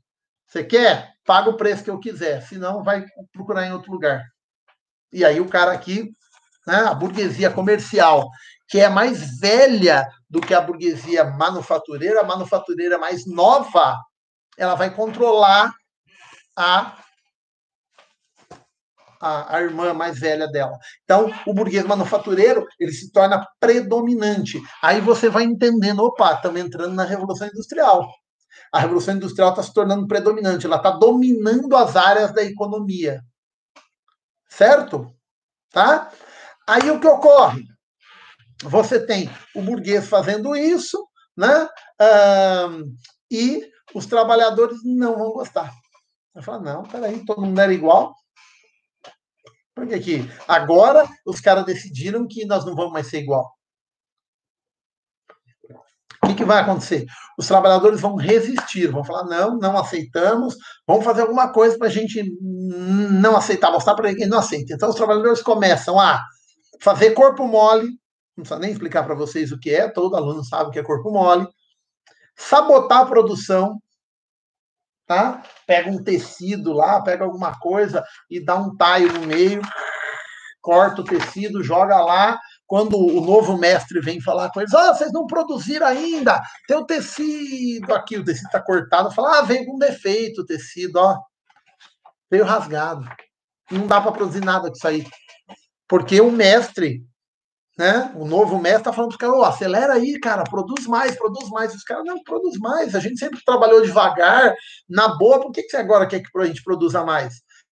Você quer? Paga o preço que eu quiser, senão vai procurar em outro lugar. E aí o cara aqui, né, a burguesia comercial, que é mais velha do que a burguesia manufatureira, a manufatureira mais nova, ela vai controlar a irmã mais velha dela. Então, o burguês manufatureiro, ele se torna predominante. Aí você vai entendendo, opa, estamos entrando na Revolução Industrial. A Revolução Industrial está se tornando predominante, ela está dominando as áreas da economia. Certo? Tá? Aí o que ocorre? Você tem o burguês fazendo isso, né? E os trabalhadores não vão gostar. Vai falar, não, peraí, todo mundo era igual. Por que que agora os caras decidiram que nós não vamos mais ser igual? O que vai acontecer? Os trabalhadores vão resistir, vão falar, não, não aceitamos, vamos fazer alguma coisa para a gente não aceitar, mostrar para ninguém não aceita. Então os trabalhadores começam a fazer corpo mole, não precisa nem explicar para vocês o que é, todo aluno sabe o que é corpo mole, sabotar a produção, tá? Pega um tecido lá, pega alguma coisa e dá um taio no meio, corta o tecido, joga lá. Quando o novo mestre vem falar com eles, vocês não produziram ainda, tem o tecido aqui, o tecido está cortado, fala, veio com defeito o tecido, ó, veio rasgado. Não dá para produzir nada com isso aí. Porque o mestre, né, o novo mestre está falando para os caras, acelera aí, cara, produz mais. Os caras, não, produz mais, a gente sempre trabalhou devagar, na boa, por que você agora quer que a gente produza mais?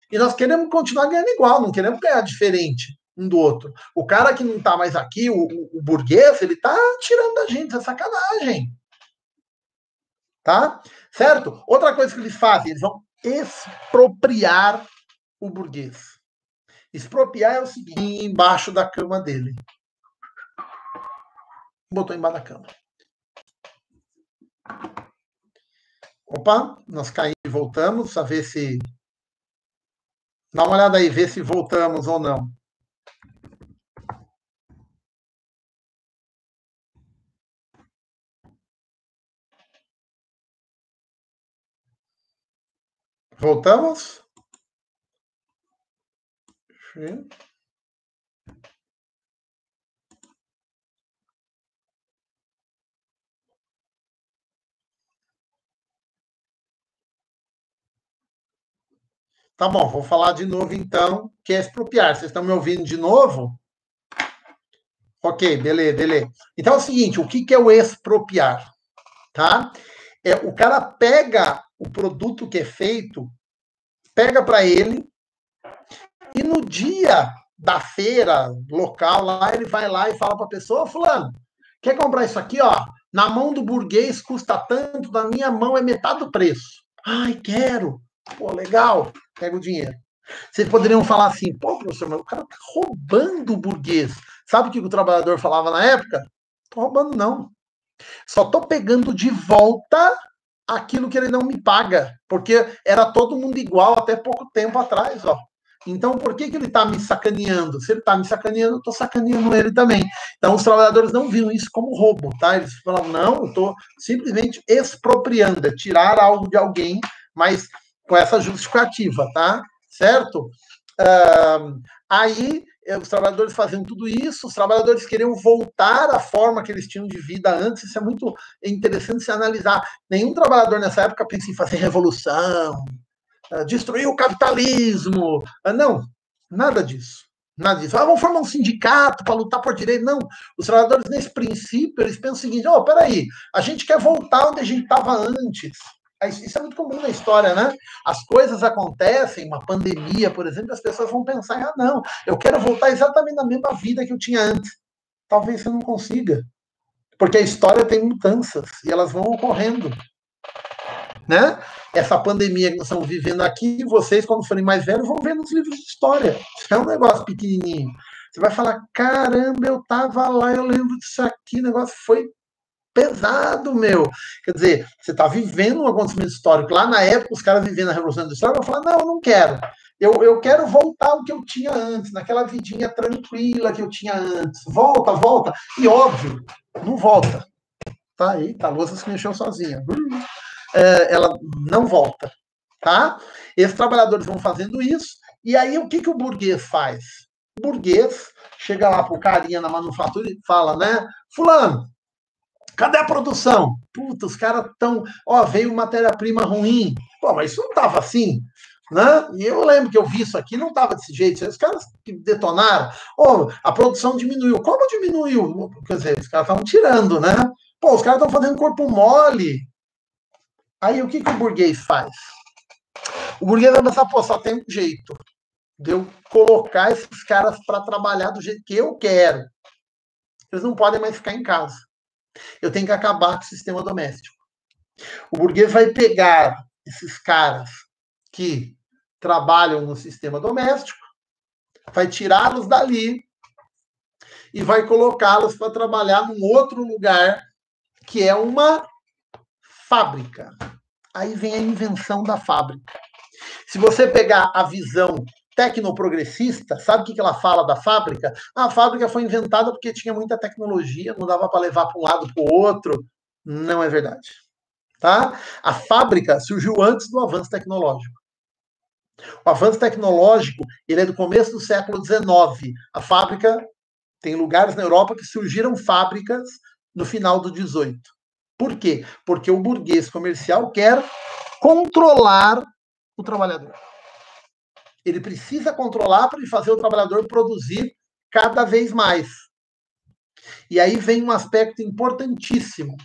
E nós queremos continuar ganhando igual, não queremos ganhar diferente um do outro. O cara que não está mais aqui, o burguês, ele está tirando da gente, é sacanagem. Tá? Certo? Outra coisa que eles fazem, eles vão expropriar o burguês. Expropriar é o seguinte, embaixo da cama dele. Botou embaixo da cama. Opa, nós caímos e voltamos, a ver se... Dá uma olhada aí, ver se voltamos ou não. Voltamos? Deixa eu ver. Tá bom, vou falar de novo então, que é expropriar. Vocês estão me ouvindo de novo? Ok, beleza. Então é o seguinte, o que é o expropriar? Tá? O cara pega o produto que é feito, pega para ele, e no dia da feira local lá, ele vai lá e fala para a pessoa, fulano, quer comprar isso aqui, ó? Na mão do burguês custa tanto, na minha mão é metade do preço. Ai, quero. Pô, legal. Pega o dinheiro. Vocês poderiam falar assim, pô, professor, mas o cara tá roubando o burguês. Sabe o que o trabalhador falava na época? Tô roubando, não. Só tô pegando de volta aquilo que ele não me paga, porque era todo mundo igual até pouco tempo atrás, ó. Então, por que, que ele está me sacaneando? Se ele está me sacaneando, eu estou sacaneando ele também. Então, os trabalhadores não viam isso como roubo, tá? Eles falavam, não, eu estou simplesmente expropriando, é tirar algo de alguém, mas com essa justificativa, tá? Certo? Aí, os trabalhadores faziam tudo isso, os trabalhadores queriam voltar à forma que eles tinham de vida antes, isso é muito interessante se analisar. Nenhum trabalhador nessa época pensa em fazer revolução, destruir o capitalismo. Não, nada disso. Nada disso. Vamos formar um sindicato para lutar por direito. Não. Os trabalhadores, nesse princípio, eles pensam o seguinte: oh, peraí, a gente quer voltar onde a gente estava antes. Isso é muito comum na história, né? As coisas acontecem, uma pandemia, por exemplo, as pessoas vão pensar: ah, não, eu quero voltar exatamente na mesma vida que eu tinha antes. Talvez você não consiga, porque a história tem mudanças e elas vão ocorrendo, né? Essa pandemia que nós estamos vivendo aqui, vocês, quando forem mais velhos, vão ver nos livros de história. Isso é um negócio pequenininho. Você vai falar, caramba, eu estava lá, eu lembro disso aqui, o negócio foi pesado, meu. Quer dizer, você está vivendo um acontecimento histórico. Lá na época, os caras vivendo a Revolução Industrial vão falar, não, eu não quero. Eu quero voltar ao que eu tinha antes, naquela vidinha tranquila que eu tinha antes. Volta, volta. E óbvio, não volta. Tá aí, a louça se mexeu sozinha. Ela não volta, tá? Esses trabalhadores vão fazendo isso, e aí o que, que o burguês faz? O burguês chega lá pro carinha na manufatura e fala, né? Fulano, cadê a produção? Puta, os caras estão... Ó, veio matéria-prima ruim. Pô, mas isso não estava assim, né? E eu lembro que eu vi isso aqui, não estava desse jeito. Os caras que detonaram. Oh, a produção diminuiu. Como diminuiu? Quer dizer, os caras estavam tirando, né? Pô, os caras estão fazendo corpo mole. Aí o que, que o burguês faz? O burguês vai pensar, pô, só tem um jeito de eu colocar esses caras para trabalhar do jeito que eu quero. Eles não podem mais ficar em casa. Eu tenho que acabar com o sistema doméstico. O burguês vai pegar esses caras que trabalham no sistema doméstico, vai tirá-los dali e vai colocá-los para trabalhar num outro lugar, que é uma fábrica. Aí vem a invenção da fábrica. Se você pegar a visão tecnoprogressista, sabe o que ela fala da fábrica? A fábrica foi inventada porque tinha muita tecnologia, não dava para levar para um lado para o outro. Não é verdade. Tá? A fábrica surgiu antes do avanço tecnológico. O avanço tecnológico ele é do começo do século XIX. A fábrica, tem lugares na Europa que surgiram fábricas no final do XVIII. Por quê? Porque o burguês comercial quer controlar o trabalhador. Ele precisa controlar para fazer o trabalhador produzir cada vez mais. E aí vem um aspecto importantíssimo,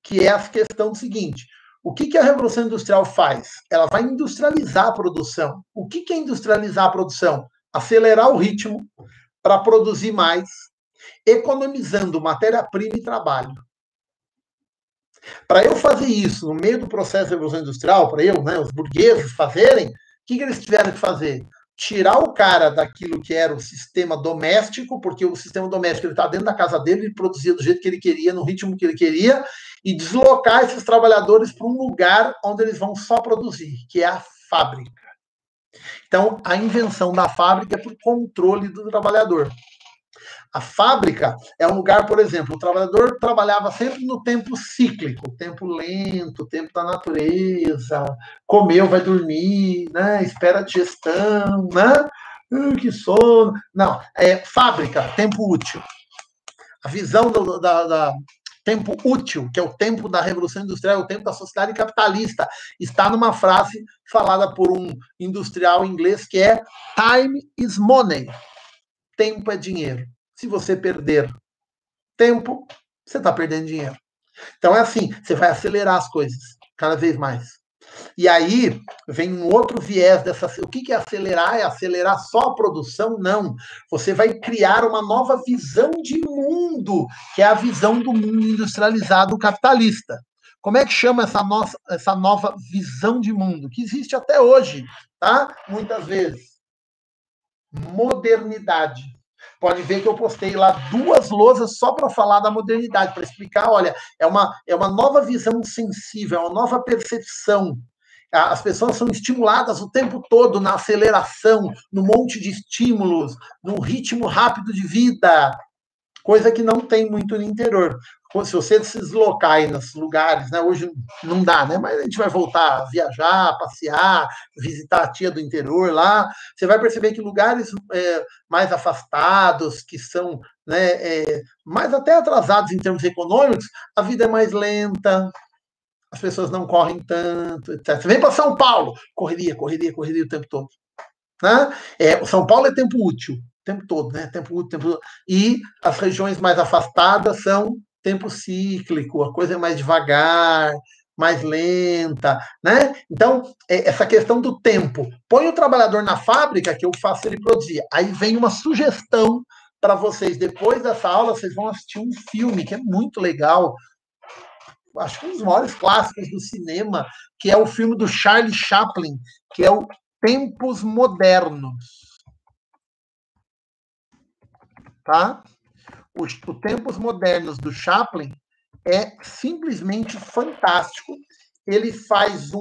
que é a questão do seguinte: o que a Revolução Industrial faz? Ela vai industrializar a produção. O que é industrializar a produção? Acelerar o ritmo para produzir mais, economizando matéria-prima e trabalho. Para eu fazer isso no meio do processo da Revolução Industrial, para eu, né, os burgueses fazerem, o que eles tiveram que fazer? Tirar o cara daquilo que era o sistema doméstico, porque o sistema doméstico está dentro da casa dele, ele produzia do jeito que ele queria, no ritmo que ele queria, e deslocar esses trabalhadores para um lugar onde eles vão só produzir, que é a fábrica. Então, a invenção da fábrica é por controle do trabalhador. A fábrica é um lugar, por exemplo, o trabalhador trabalhava sempre no tempo cíclico, tempo lento, tempo da natureza, comeu, vai dormir, né? Espera a digestão, né? Que sono. Não, fábrica, tempo útil. A visão da tempo útil, que é o tempo da Revolução Industrial, o tempo da sociedade capitalista, está numa frase falada por um industrial inglês que é time is money. Tempo é dinheiro. Se você perder tempo, você está perdendo dinheiro. Então é assim, você vai acelerar as coisas cada vez mais. E aí vem um outro viés dessa. O que é acelerar? É acelerar só a produção? Não. Você vai criar uma nova visão de mundo, que é a visão do mundo industrializado capitalista. Como é que chama essa nova visão de mundo? Que existe até hoje, tá? Muitas vezes. Modernidade. Pode ver que eu postei lá 2 lousas só para falar da modernidade, para explicar, olha, é uma nova visão sensível, é uma nova percepção. As pessoas são estimuladas o tempo todo na aceleração, no monte de estímulos, no ritmo rápido de vida, coisa que não tem muito no interior. Se você se deslocar aí nos lugares, né, hoje não dá, né, mas a gente vai voltar a viajar, passear, visitar a tia do interior lá, você vai perceber que lugares mais afastados, que são, né, mais até atrasados em termos econômicos, a vida é mais lenta, as pessoas não correm tanto, etc. Você vem para São Paulo, correria, correria, correria o tempo todo. Né? São Paulo é tempo útil, o tempo todo, né? Tempo útil, tempo todo. E as regiões mais afastadas são tempo cíclico, a coisa é mais devagar, mais lenta, né? Então, essa questão do tempo. Põe o trabalhador na fábrica, que eu faço ele produzir. Aí vem uma sugestão para vocês. Depois dessa aula, vocês vão assistir um filme que é muito legal, acho que um dos maiores clássicos do cinema, que é o filme do Charlie Chaplin, que é o Tempos Modernos. Tá? O Tempos Modernos do Chaplin é simplesmente fantástico. Ele faz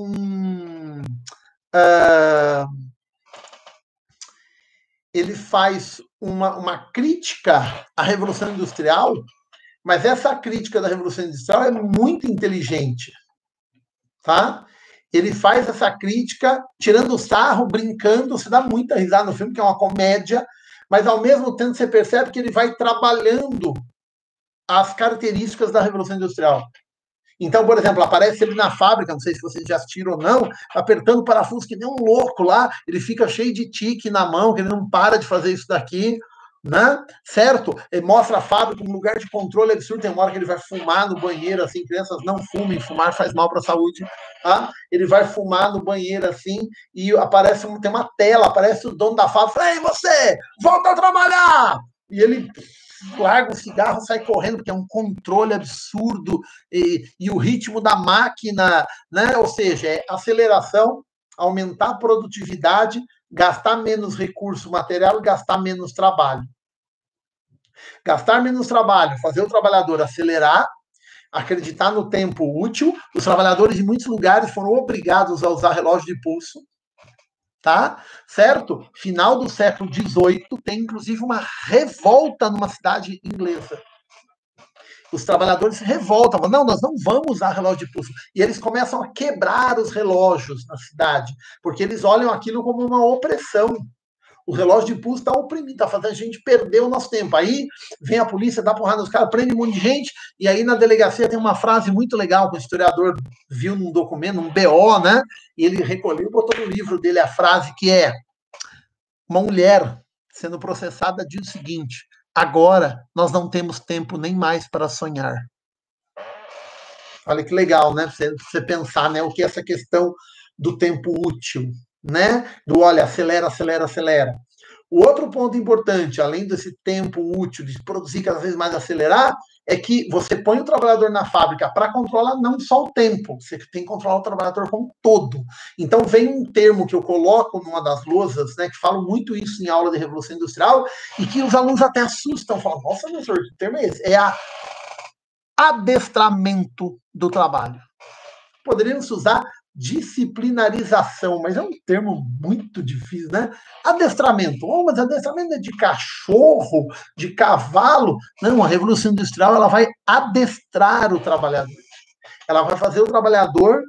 ele faz uma crítica à Revolução Industrial, mas essa crítica da Revolução Industrial é muito inteligente. Tá? Ele faz essa crítica tirando sarro, brincando, você dá muita risada no filme, que é uma comédia, mas ao mesmo tempo você percebe que ele vai trabalhando as características da Revolução Industrial. Então, por exemplo, aparece ele na fábrica, não sei se vocês já assistiram ou não, apertando o parafuso que nem um louco lá, ele fica cheio de tique na mão, que ele não para de fazer isso daqui, né? Certo? Ele mostra a fábrica como um lugar de controle absurdo, tem uma hora que ele vai fumar no banheiro, assim, crianças não fumem, fumar faz mal para a saúde, tá? Ele vai fumar no banheiro, assim, e aparece, tem uma tela, aparece o dono da fábrica, ei, você, volta a trabalhar! E ele larga o cigarro, sai correndo, porque é um controle absurdo, e o ritmo da máquina, né? Ou seja, é aceleração, aumentar a produtividade, gastar menos recurso material e gastar menos trabalho. Gastar menos trabalho, fazer o trabalhador acelerar, acreditar no tempo útil. Os trabalhadores de muitos lugares foram obrigados a usar relógio de pulso, tá? Certo? Final do século XVIII, tem inclusive uma revolta numa cidade inglesa. Os trabalhadores se revoltam, falam, não, nós não vamos usar relógio de pulso. E eles começam a quebrar os relógios na cidade, porque eles olham aquilo como uma opressão. O relógio de pulso está oprimindo, está fazendo a gente perder o nosso tempo. Aí vem a polícia, dá porrada nos caras, prende um monte de gente, e aí na delegacia tem uma frase muito legal que o historiador viu num documento, num BO, né? E ele recolheu e botou no livro dele a frase que é: uma mulher sendo processada diz o seguinte: agora nós não temos tempo nem mais para sonhar. Olha que legal, né? Você pensar, né? O que é essa questão do tempo útil, né? Do olha, acelera, acelera, acelera. O outro ponto importante, além desse tempo útil de produzir cada vez mais acelerar, é que você põe o trabalhador na fábrica para controlar não só o tempo, você tem que controlar o trabalhador como um todo. Então vem um termo que eu coloco numa das lousas, né, que falo muito isso em aula de Revolução Industrial, e que os alunos até assustam, falam, nossa, professor, que termo é esse? É a adestramento do trabalho. Poderíamos usar disciplinarização, mas é um termo muito difícil, né? Adestramento. Oh, mas adestramento é de cachorro, de cavalo. Não, a Revolução Industrial ela vai adestrar o trabalhador. Ela vai fazer o trabalhador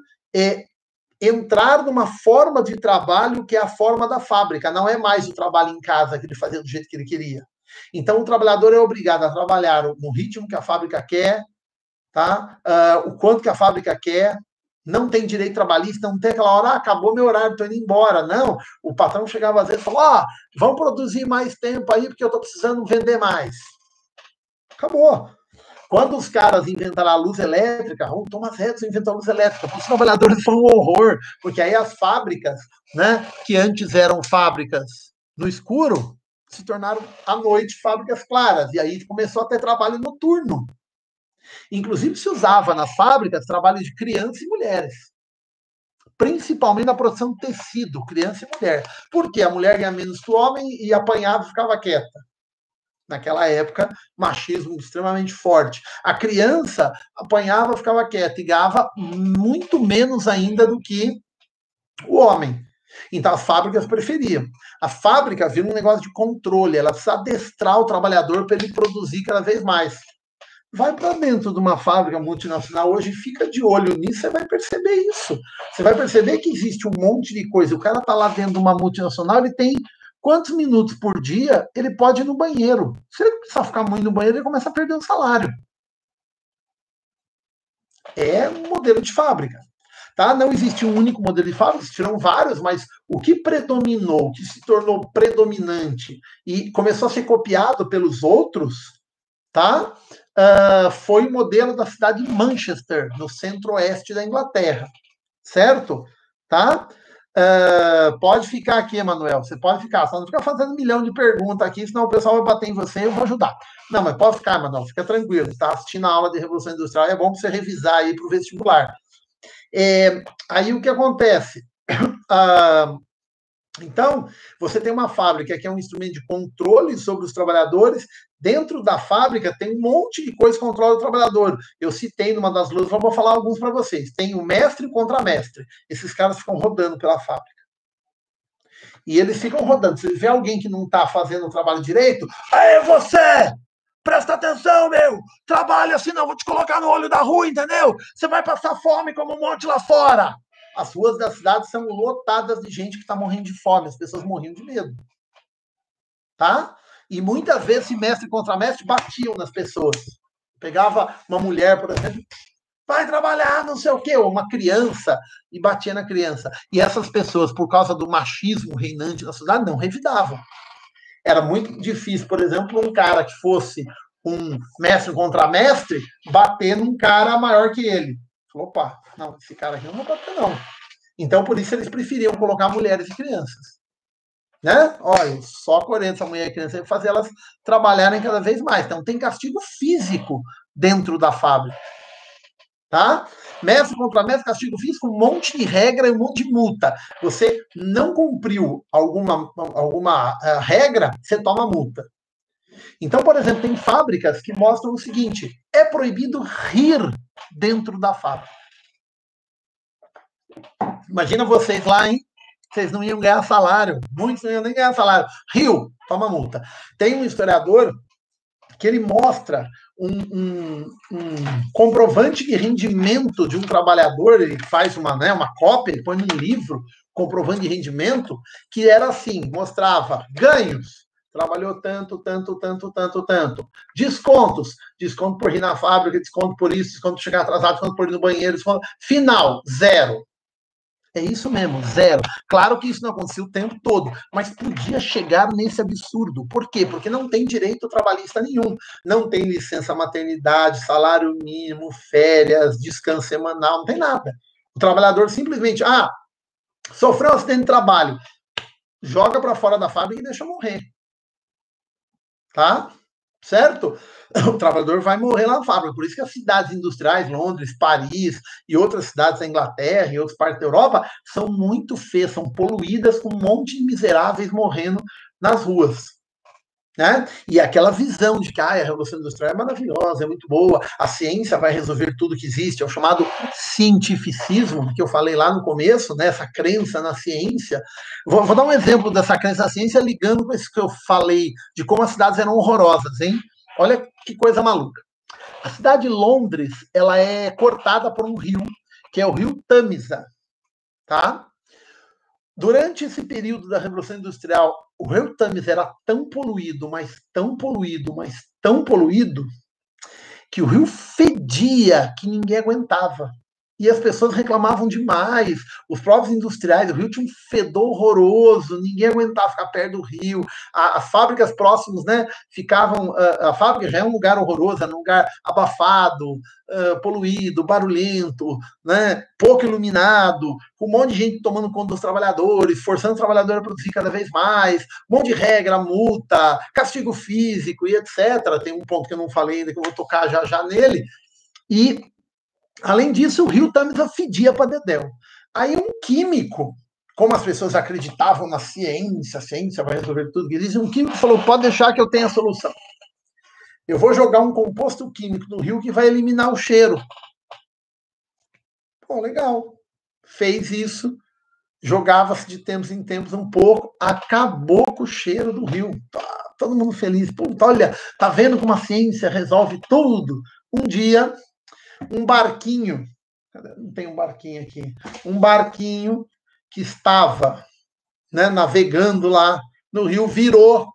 entrar numa forma de trabalho que é a forma da fábrica. Não é mais o trabalho em casa que ele fazia do jeito que ele queria. Então, o trabalhador é obrigado a trabalhar no ritmo que a fábrica quer, tá? O quanto que a fábrica quer, não tem direito trabalhista, não tem aquela hora, acabou meu horário, estou indo embora. Não, o patrão chegava às vezes e falou, vamos produzir mais tempo aí, porque eu estou precisando vender mais. Acabou. Quando os caras inventaram a luz elétrica, o Thomas Edison inventou a luz elétrica, para os trabalhadores foi um horror, porque aí as fábricas, né, que antes eram fábricas no escuro, se tornaram à noite fábricas claras, e aí começou a ter trabalho noturno. Inclusive, se usava nas fábricas trabalho de crianças e mulheres, principalmente na produção de tecido, criança e mulher. Porque a mulher ganha menos que o homem e apanhava e ficava quieta. Naquela época, machismo extremamente forte. A criança apanhava, ficava quieta e ganhava muito menos ainda do que o homem. Então, as fábricas preferiam. A fábrica vira um negócio de controle, ela precisa adestrar o trabalhador para ele produzir cada vez mais. Vai para dentro de uma fábrica multinacional hoje, fica de olho nisso, você vai perceber isso. Você vai perceber que existe um monte de coisa. O cara está lá dentro de uma multinacional, ele tem quantos minutos por dia ele pode ir no banheiro. Se ele precisar ficar muito no banheiro, ele começa a perder o salário. É um modelo de fábrica. Tá? Não existe um único modelo de fábrica, existiram vários, mas o que predominou, o que se tornou predominante e começou a ser copiado pelos outros, tá? Foi o modelo da cidade de Manchester, no centro-oeste da Inglaterra, certo? Tá? Pode ficar aqui, Emanuel, você pode ficar, só não fica fazendo 1 milhão de perguntas aqui, senão o pessoal vai bater em você e eu vou ajudar. Não, mas pode ficar, Emanuel, fica tranquilo, está assistindo a aula de Revolução Industrial, é bom para você revisar aí para o vestibular. Aí o que acontece? Então, você tem uma fábrica que é um instrumento de controle sobre os trabalhadores. Dentro da fábrica tem um monte de coisa que controla o trabalhador. Eu citei numa das lutas, vou falar alguns para vocês. Tem o mestre e o contramestre. Esses caras ficam rodando pela fábrica. E eles ficam rodando. Se vê alguém que não está fazendo o trabalho direito, aí você! Presta atenção, meu! Trabalha assim, não, vou te colocar no olho da rua, entendeu? Você vai passar fome como um monte lá fora. As ruas da cidade são lotadas de gente que está morrendo de fome, as pessoas morriam de medo. Tá? E muitas vezes, mestre e contramestre batiam nas pessoas. Pegava uma mulher, por exemplo, vai trabalhar, não sei o quê, ou uma criança, e batia na criança. E essas pessoas, por causa do machismo reinante na cidade, não revidavam. Era muito difícil, por exemplo, um cara que fosse um mestre contra mestre bater num cara maior que ele. Opa, não, esse cara aqui não vou bater, não. Então, por isso, eles preferiam colocar mulheres e crianças. Né? Olha, só correndo essa mulher e criança e fazer elas trabalharem cada vez mais. Então, tem castigo físico dentro da fábrica. Tá? Mestre contra mestre, castigo físico, um monte de regra e um monte de multa. Você não cumpriu alguma regra, você toma multa. Então, por exemplo, tem fábricas que mostram o seguinte: é proibido rir dentro da fábrica. Imagina vocês lá, hein? Vocês não iam ganhar salário. Muitos não iam nem ganhar salário. Riu, toma multa. Tem um historiador que ele mostra um comprovante de rendimento de um trabalhador, ele faz uma cópia, ele põe num livro, comprovante de rendimento, que era assim, mostrava ganhos, trabalhou tanto, tanto, tanto, tanto, tanto. Descontos, desconto por rir na fábrica, desconto por isso, desconto por chegar atrasado, desconto por ir no banheiro, desconto... Final, 0. É isso mesmo, 0. Claro que isso não acontecia o tempo todo, mas podia chegar nesse absurdo. Por quê? Porque não tem direito trabalhista nenhum. Não tem licença maternidade, salário mínimo, férias, descanso semanal, não tem nada. O trabalhador simplesmente, sofreu um acidente de trabalho, joga para fora da fábrica e deixa morrer. Tá? Certo? O trabalhador vai morrer lá na fábrica. Por isso que as cidades industriais, Londres, Paris e outras cidades da Inglaterra e outras partes da Europa, são muito feias, são poluídas com um monte de miseráveis morrendo nas ruas. Né? E aquela visão de que a Revolução Industrial é maravilhosa, é muito boa, a ciência vai resolver tudo que existe, é o chamado cientificismo, que eu falei lá no começo, né? Essa crença na ciência. Vou dar um exemplo dessa crença na ciência ligando com isso que eu falei, de como as cidades eram horrorosas, hein? Olha que coisa maluca. A cidade de Londres, ela é cortada por um rio, que é o rio Tâmisa, tá? Durante esse período da Revolução Industrial, o rio Tâmisa era tão poluído, mas tão poluído, mas tão poluído, que o rio fedia, que ninguém aguentava. E as pessoas reclamavam demais. Os próprios industriais, o rio tinha um fedor horroroso, ninguém aguentava ficar perto do rio. As fábricas próximas, né, ficavam... A fábrica já é um lugar horroroso, é um lugar abafado, poluído, barulhento, né, pouco iluminado, com um monte de gente tomando conta dos trabalhadores, forçando o trabalhador a produzir cada vez mais, um monte de regra, multa, castigo físico e etc. Tem um ponto que eu não falei ainda, que eu vou tocar já nele, E, além disso, o rio Tâmisa fedia para dedéu. Aí um químico, como as pessoas acreditavam na ciência, a ciência vai resolver tudo que existe, um químico falou, pode deixar que eu tenha a solução. Eu vou jogar um composto químico no rio que vai eliminar o cheiro. Pô, legal. Fez isso, jogava-se de tempos em tempos um pouco, acabou com o cheiro do rio. Todo mundo feliz. Puta, olha, tá vendo como a ciência resolve tudo? Um dia, um barquinho, não tem um barquinho aqui, um barquinho que estava, né, navegando lá no rio virou,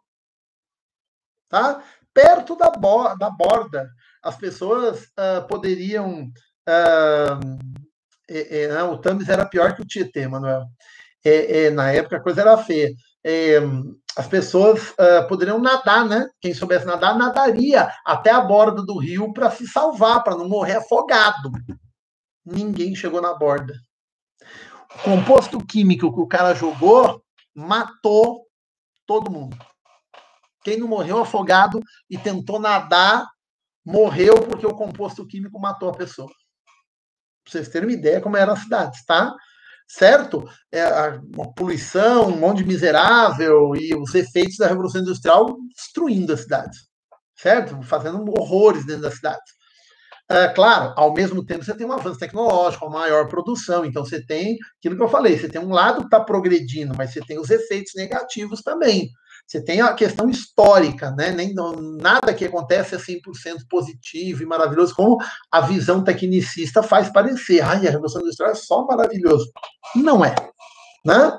tá? Perto da borda. As pessoas poderiam... o Thames era pior que o Tietê, Manuel. Na época a coisa era feia. As pessoas poderiam nadar, né? Quem soubesse nadar, nadaria até a borda do rio para se salvar, para não morrer afogado. Ninguém chegou na borda. O composto químico que o cara jogou matou todo mundo. Quem não morreu afogado e tentou nadar, morreu porque o composto químico matou a pessoa. Para vocês terem uma ideia como eram as cidades, tá? Certo? A poluição, um monte de miserável e os efeitos da Revolução Industrial destruindo as cidades, certo? Fazendo horrores dentro das cidades. Claro, ao mesmo tempo você tem um avanço tecnológico, uma maior produção, então você tem aquilo que eu falei, você tem um lado que está progredindo, mas você tem os efeitos negativos também. Você tem a questão histórica, né? Nada que acontece é 100% positivo e maravilhoso, como a visão tecnicista faz parecer. Ai, a Revolução Industrial é só maravilhoso. Não é, né?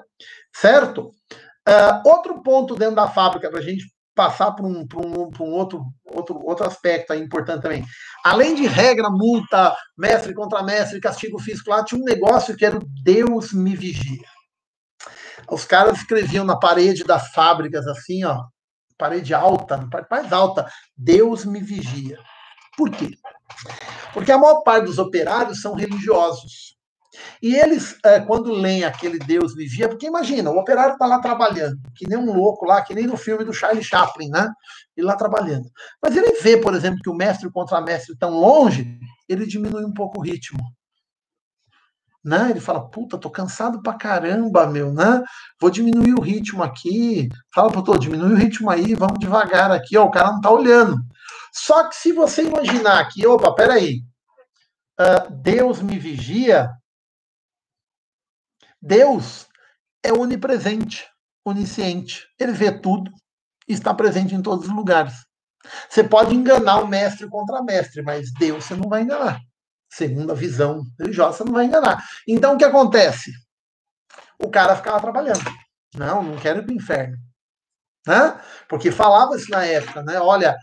Certo? Outro ponto dentro da fábrica, para a gente passar para um outro aspecto aí importante também. Além de regra, multa, mestre contra mestre, castigo físico, lá tinha um negócio que era o Deus me vigia. Os caras escreviam na parede das fábricas, assim, ó, parede alta, mais alta, Deus me vigia. Por quê? Porque a maior parte dos operários são religiosos. E eles, quando leem aquele Deus vigia, porque imagina, o operário está lá trabalhando, que nem um louco lá, que nem no filme do Charlie Chaplin, né? Ele lá trabalhando. Mas ele vê, por exemplo, que o mestre e o contramestre estão longe, ele diminui um pouco o ritmo. Né? Ele fala, puta, tô cansado pra caramba, meu, né? Vou diminuir o ritmo aqui. Fala, pô, diminui o ritmo aí, vamos devagar aqui, ó, o cara não tá olhando. Só que se você imaginar que, opa, peraí, Deus me vigia, Deus é onipresente, onisciente. Ele vê tudo e está presente em todos os lugares. Você pode enganar o mestre contra mestre, mas Deus você não vai enganar. Segundo a visão religiosa, você não vai enganar. Então, o que acontece? O cara ficava trabalhando. Não quero ir para o inferno. Né? Porque falava isso na época, né? Olha,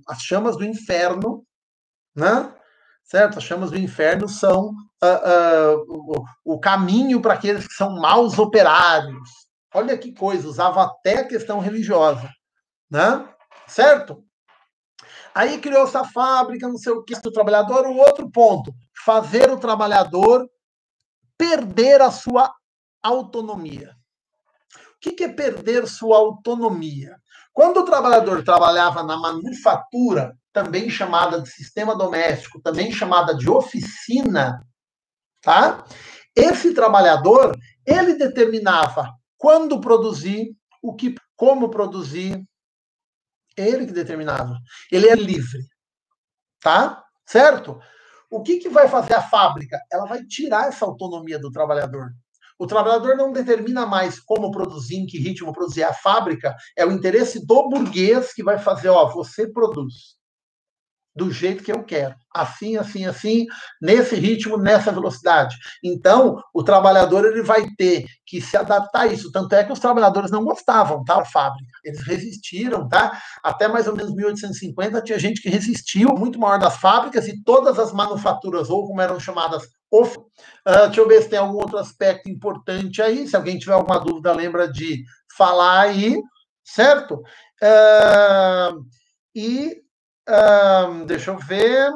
as chamas do inferno, né? Certo? As chamas do inferno são o caminho para aqueles que são maus operários. Olha que coisa, usava até a questão religiosa, né? Certo? Aí criou essa fábrica, não sei o que, do trabalhador. O outro ponto, fazer o trabalhador perder a sua autonomia. O que é perder sua autonomia? Quando o trabalhador trabalhava na manufatura, também chamada de sistema doméstico, também chamada de oficina, tá? Esse trabalhador, ele determinava quando produzir, como produzir, ele que determinava. Ele é livre, tá? Certo? O que vai fazer a fábrica? Ela vai tirar essa autonomia do trabalhador. O trabalhador não determina mais como produzir, em que ritmo produzir. A fábrica é o interesse do burguês que vai fazer, ó, você produz do jeito que eu quero. Assim, assim, assim, nesse ritmo, nessa velocidade. Então, o trabalhador ele vai ter que se adaptar a isso. Tanto é que os trabalhadores não gostavam, tá? Da fábrica. Eles resistiram, tá? Até mais ou menos 1850 tinha gente que resistiu, muito maior das fábricas, e todas as manufaturas, ou como eram chamadas, deixa eu ver se tem algum outro aspecto importante aí. Se alguém tiver alguma dúvida, lembra de falar aí, certo? Deixa eu ver.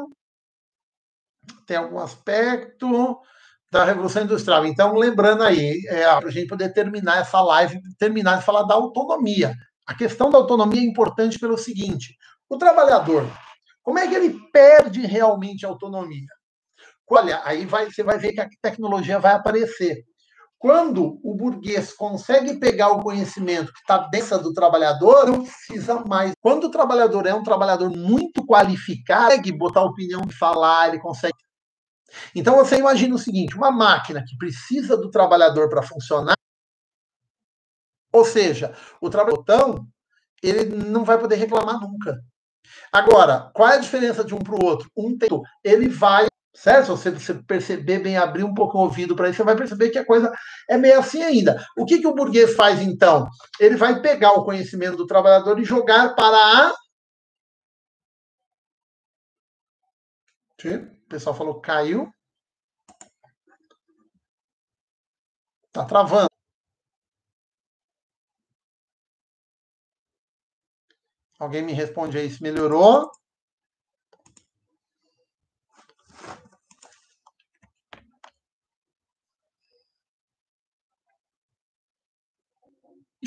Tem algum aspecto da Revolução Industrial. Então, lembrando aí, para a gente poder terminar essa live, terminar de falar da autonomia. A questão da autonomia é importante pelo seguinte: o trabalhador, Como é que ele perde realmente a autonomia? Olha, aí você vai ver que a tecnologia vai aparecer. Quando o burguês consegue pegar o conhecimento que está dentro do trabalhador, não precisa mais. Quando o trabalhador é um trabalhador muito qualificado, consegue botar a opinião de falar, ele consegue. Então você imagina o seguinte: uma máquina que precisa do trabalhador para funcionar, ou seja, o trabalhador, ele não vai poder reclamar nunca. Agora, qual é a diferença de um para o outro? Ele vai, certo? Se você perceber bem, abrir um pouco o ouvido para isso, você vai perceber que a coisa é meio assim ainda. O que o burguês faz, então? Ele vai pegar o conhecimento do trabalhador e jogar para a... O pessoal falou caiu. Tá travando. Alguém me responde aí se melhorou.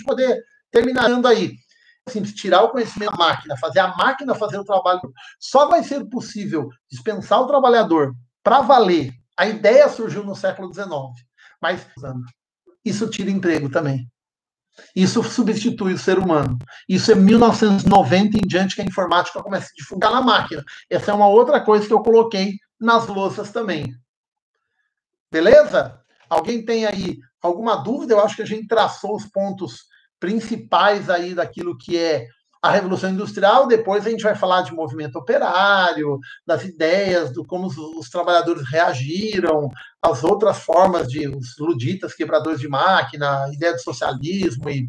Poder terminando aí. Assim, tirar o conhecimento da máquina, fazer a máquina fazer o trabalho. Só vai ser possível dispensar o trabalhador para valer. A ideia surgiu no século XIX, mas isso tira emprego também. Isso substitui o ser humano. Isso é 1990 em diante que a informática começa a divulgar na máquina. Essa é uma outra coisa que eu coloquei nas louças também. Beleza? Alguém tem aí alguma dúvida? Eu acho que a gente traçou os pontos principais aí daquilo que é a Revolução Industrial. Depois a gente vai falar de movimento operário, das ideias, do como os trabalhadores reagiram, as outras formas de os luditas, quebradores de máquina, ideia de socialismo e